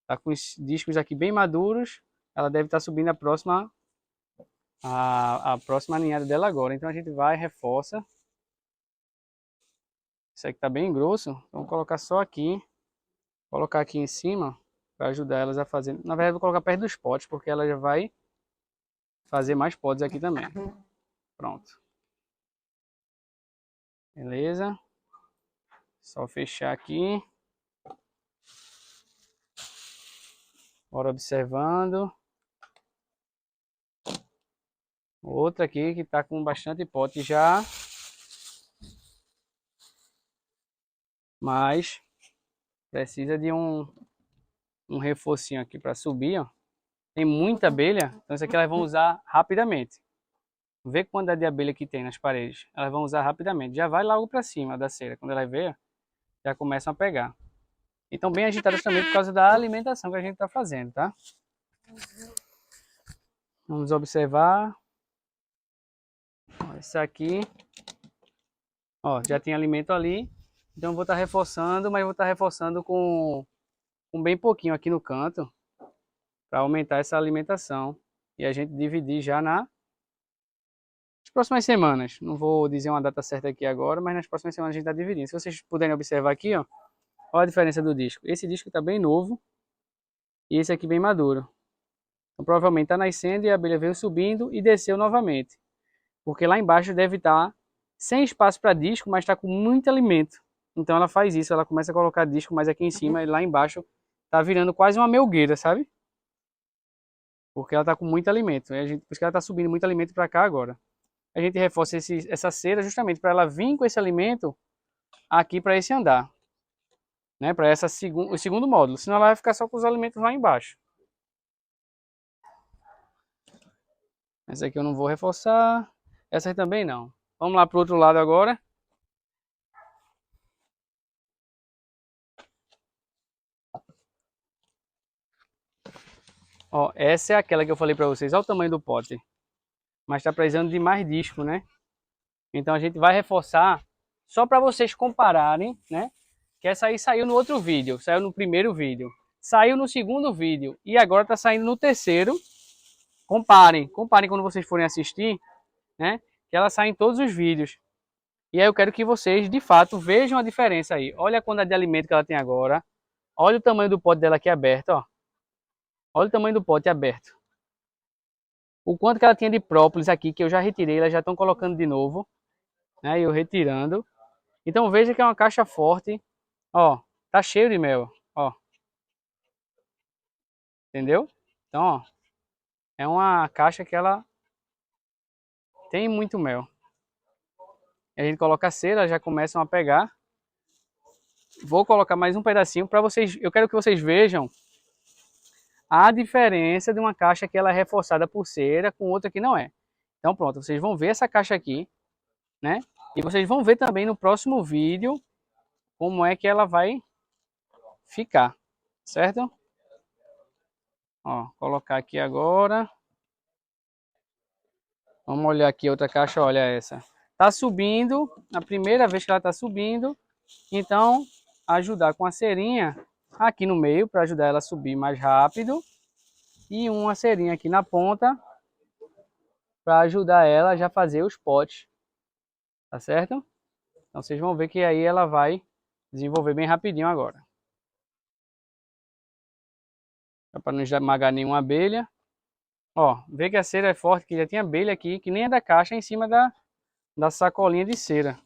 tá com os discos aqui bem maduros, ela deve estar subindo a próxima ninhada dela agora. Então a gente vai, reforça. Isso aqui tá bem grosso, então vou colocar só aqui. Colocar aqui em cima para ajudar elas a fazer. Na verdade, vou colocar perto dos potes, porque ela já vai fazer mais potes aqui também. Pronto. Beleza. Só fechar aqui. Bora observando. Outra aqui que está com bastante pote já. Mas precisa de um reforcinho aqui para subir, ó. Tem muita abelha, então isso aqui elas vão usar rapidamente. Vê quantidade de abelha que tem nas paredes. Elas vão usar rapidamente. Já vai logo para cima da cera. Quando ela vê, já começam a pegar. Então bem agitadas também por causa da alimentação que a gente está fazendo, tá? Vamos observar. Ó, esse aqui, ó, já tem alimento ali. Então eu vou estar reforçando, mas vou estar reforçando com bem pouquinho aqui no canto, para aumentar essa alimentação. E a gente dividir já nas próximas semanas. Não vou dizer uma data certa aqui agora, mas nas próximas semanas a gente está dividindo. Se vocês puderem observar aqui, ó, olha a diferença do disco. Esse disco está bem novo e esse aqui bem maduro. Então provavelmente está nascendo e a abelha veio subindo e desceu novamente. Porque lá embaixo deve estar sem espaço para disco, mas está com muito alimento. Então ela faz isso, ela começa a colocar disco mais aqui em cima e lá embaixo está virando quase uma melgueira, sabe? Porque ela está com muito alimento. Por isso que ela está subindo muito alimento para cá agora. A gente reforça essa cera justamente para ela vir com esse alimento aqui para esse andar. Né? Para o segundo módulo. Senão ela vai ficar só com os alimentos lá embaixo. Essa aqui eu não vou reforçar. Essa aí também não. Vamos lá para o outro lado agora. Ó, essa é aquela que eu falei para vocês. Olha o tamanho do pote. Mas está precisando de mais disco, né? Então a gente vai reforçar só para vocês compararem, né? Que essa aí saiu no outro vídeo. Saiu no primeiro vídeo. Saiu no segundo vídeo. E agora está saindo no terceiro. Comparem quando vocês forem assistir, né? Que ela sai em todos os vídeos. E aí eu quero que vocês, de fato, vejam a diferença aí. Olha a quantidade de alimento que ela tem agora. Olha o tamanho do pote dela aqui aberto, ó. Olha o tamanho do pote aberto. O quanto que ela tinha de própolis aqui, que eu já retirei, elas já estão colocando de novo, né? Eu retirando. Então veja que é uma caixa forte. Ó, tá cheio de mel, ó. Entendeu? Então, ó, é uma caixa que ela tem muito mel. A gente coloca a cera, já começam a pegar. Vou colocar mais um pedacinho para vocês. Eu quero que vocês vejam a diferença de uma caixa que ela é reforçada por cera com outra que não é. Então pronto, vocês vão ver essa caixa aqui, né? E vocês vão ver também no próximo vídeo como é que ela vai ficar, certo? Ó, colocar aqui agora. Vamos olhar aqui outra caixa, olha essa. Tá subindo, a primeira vez que ela tá subindo, então ajudar com a cerinha aqui no meio para ajudar ela a subir mais rápido e uma cerinha aqui na ponta para ajudar ela a já fazer os potes, tá certo? Então vocês vão ver que aí ela vai desenvolver bem rapidinho agora. Para não esmagar nenhuma abelha. Ó, vê que a cera é forte, que já tem abelha aqui, que nem é da caixa, em cima da sacolinha de cera.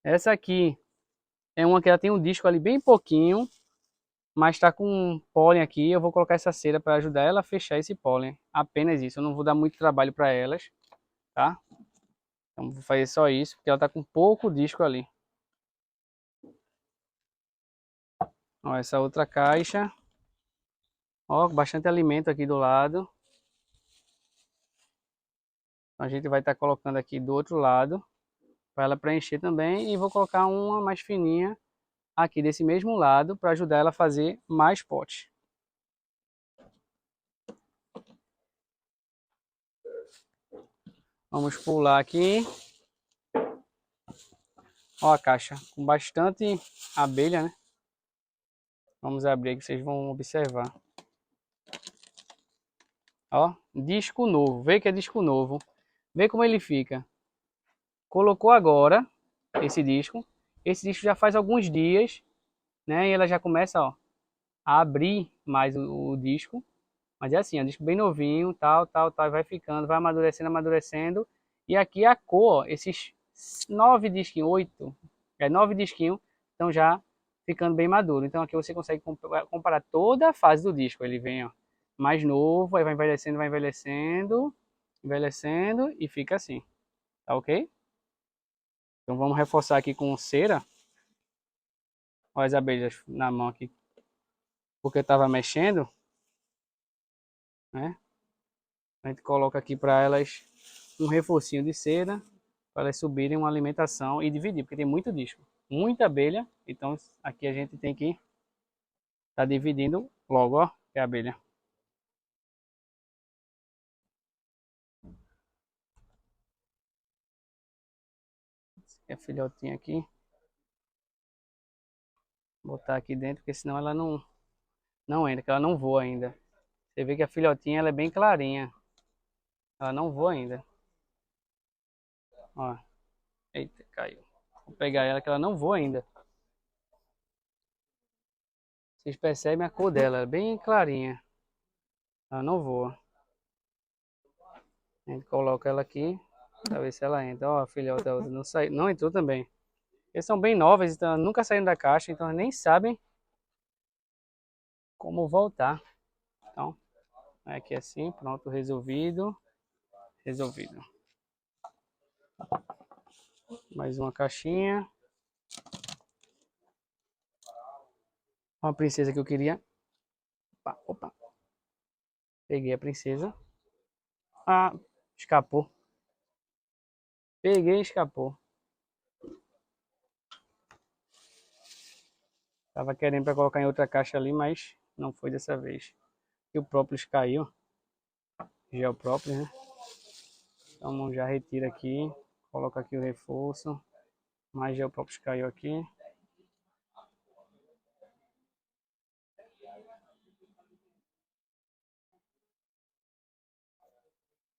Essa aqui é uma que ela tem um disco ali bem pouquinho, mas tá com um pólen aqui. Eu vou colocar essa cera para ajudar ela a fechar esse pólen. Apenas isso, eu não vou dar muito trabalho para elas, tá? Então vou fazer só isso, porque ela tá com pouco disco ali. Ó, essa outra caixa. Ó, bastante alimento aqui do lado. Então, a gente vai estar colocando aqui do outro lado, para ela preencher também. E vou colocar uma mais fininha aqui desse mesmo lado, para ajudar ela a fazer mais pote. Vamos pular aqui. Ó a caixa com bastante abelha, né? Vamos abrir aqui, vocês vão observar. Ó, disco novo. Vê que é disco novo. Vê como ele fica. Colocou agora esse disco. Esse disco já faz alguns dias, né? E ela já começa, ó, a abrir mais o disco. Mas é assim, é um disco bem novinho, tal, tal, tal. Vai ficando, vai amadurecendo, amadurecendo. E aqui a cor, ó, esses 9 disquinhos, 8, 9 disquinhos, estão já ficando bem maduro. Então aqui você consegue comparar toda a fase do disco. Ele vem, ó, mais novo, aí vai envelhecendo, envelhecendo e fica assim. Tá ok? Então vamos reforçar aqui com cera. Olha as abelhas na mão aqui. Porque eu estava mexendo, né? A gente coloca aqui para elas um reforcinho de cera, para elas subirem uma alimentação e dividir, porque tem muito disco, muita abelha. Então aqui a gente tem que estar dividindo logo, ó, que é a abelha. É filhotinha aqui. Vou botar aqui dentro, porque senão ela não entra, que ela não voa ainda. Você vê que a filhotinha ela é bem clarinha. Ela não voa ainda. Ó. Eita, caiu. Vou pegar ela que ela não voa ainda. Vocês percebem a cor dela, é bem clarinha. Ela não voa. A gente coloca ela aqui para ver se ela entra. Ó, a filhota da outra não saiu, não entrou também. Eles são bem novas, então nunca saíram da caixa, então nem sabem como voltar. Então, aqui assim, pronto, resolvido. Resolvido. Mais uma caixinha. Uma princesa que eu queria. Opa, opa. Peguei a princesa. Ah, escapou. Peguei e escapou. Tava querendo para colocar em outra caixa ali, mas não foi dessa vez. E o própolis caiu. Gel própolis, né? Então já retira aqui. Coloca aqui o reforço. Mais gel própolis caiu aqui.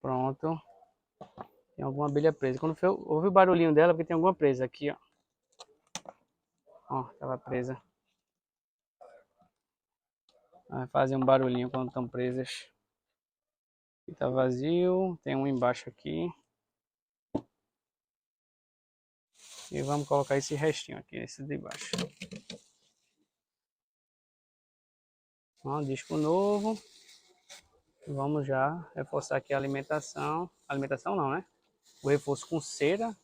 Pronto. Tem alguma abelha presa. Quando foi, ouvi o barulhinho dela, porque tem alguma presa aqui, ó. Ó, tava presa. Vai fazer um barulhinho quando estão presas. Aqui tá vazio. Tem um embaixo aqui. E vamos colocar esse restinho aqui, esse de baixo. Ó, disco novo. Vamos já reforçar aqui a alimentação. Alimentação não, né? O reforço com cera.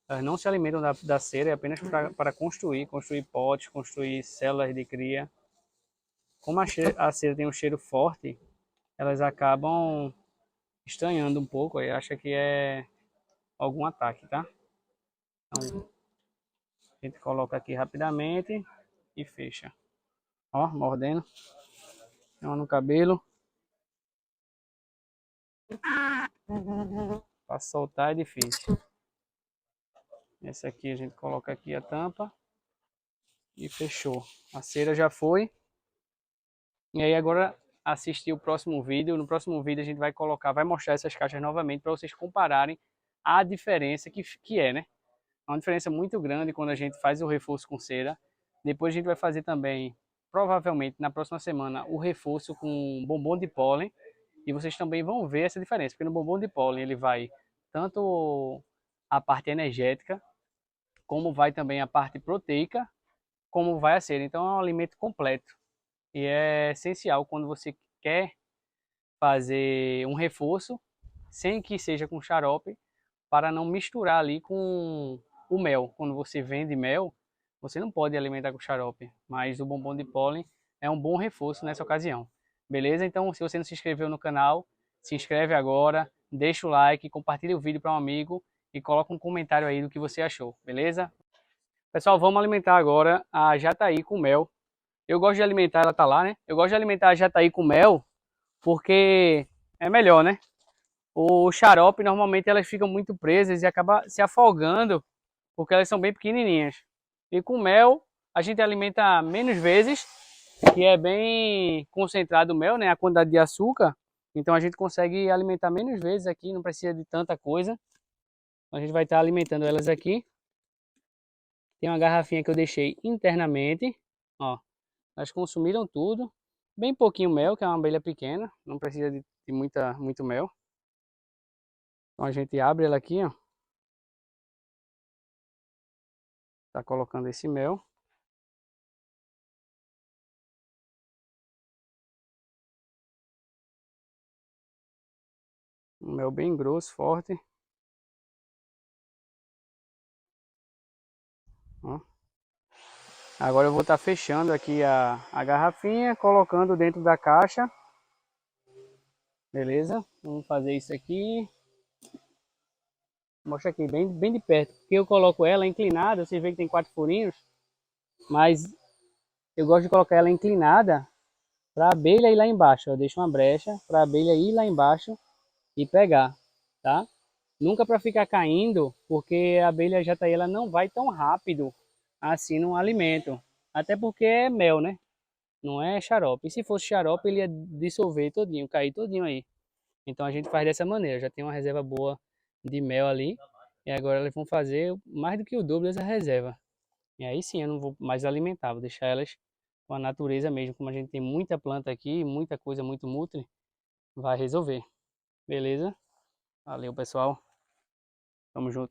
Elas não se alimentam da cera, é apenas para construir potes, construir células de cria. Como a cera tem um cheiro forte, elas acabam estranhando um pouco e acha que é algum ataque, tá? Então, a gente coloca aqui rapidamente e fecha. Ó, mordendo. Tem uma no cabelo. Para soltar é difícil. Esse aqui a gente coloca aqui a tampa e fechou. A cera já foi. E aí agora assistir o próximo vídeo. No próximo vídeo a gente vai colocar, vai mostrar essas caixas novamente para vocês compararem a diferença que é, né? É uma diferença muito grande quando a gente faz o reforço com cera. Depois a gente vai fazer também, provavelmente na próxima semana, o reforço com bombom de pólen. E vocês também vão ver essa diferença, porque no bombom de pólen ele vai tanto a parte energética, como vai também a parte proteica, como vai a cera. Então é um alimento completo e é essencial quando você quer fazer um reforço, sem que seja com xarope, para não misturar ali com o mel. Quando você vende mel, você não pode alimentar com xarope, mas o bombom de pólen é um bom reforço nessa ocasião. Beleza? Então, se você não se inscreveu no canal, se inscreve agora, deixa o like, compartilha o vídeo para um amigo e coloca um comentário aí do que você achou, beleza? Pessoal, vamos alimentar agora a jataí com mel. Eu gosto de alimentar, ela tá lá, né? Eu gosto de alimentar a jataí com mel porque é melhor, né? O xarope, normalmente elas ficam muito presas e acaba se afogando, porque elas são bem pequenininhas. E com mel, a gente alimenta menos vezes, que é bem concentrado o mel, né? A quantidade de açúcar. Então a gente consegue alimentar menos vezes aqui, não precisa de tanta coisa. A gente vai estar alimentando elas aqui. Tem uma garrafinha que eu deixei internamente, ó. Elas consumiram tudo. Bem pouquinho mel, que é uma abelha pequena, não precisa de muito mel. Então a gente abre ela aqui, ó. Tá colocando esse mel. Um mel bem grosso, forte. Ó. Agora eu vou estar fechando aqui a garrafinha, colocando dentro da caixa. Beleza? Vamos fazer isso aqui. Mostra aqui bem de perto. Porque eu coloco ela inclinada, vocês veem que tem 4 furinhos. Mas eu gosto de colocar ela inclinada para a abelha ir lá embaixo. Eu deixo uma brecha para a abelha ir lá embaixo e pegar, tá? Nunca para ficar caindo, porque a abelha jataí ela não vai tão rápido assim no alimento. Até porque é mel, né? Não é xarope. E se fosse xarope, ele ia dissolver todinho, cair todinho aí. Então a gente faz dessa maneira. Já tem uma reserva boa de mel ali. E agora elas vão fazer mais do que o dobro dessa reserva. E aí sim eu não vou mais alimentar, vou deixar elas com a natureza mesmo. Como a gente tem muita planta aqui, muita coisa, muito nutri, vai resolver. Beleza? Valeu, pessoal. Tamo junto.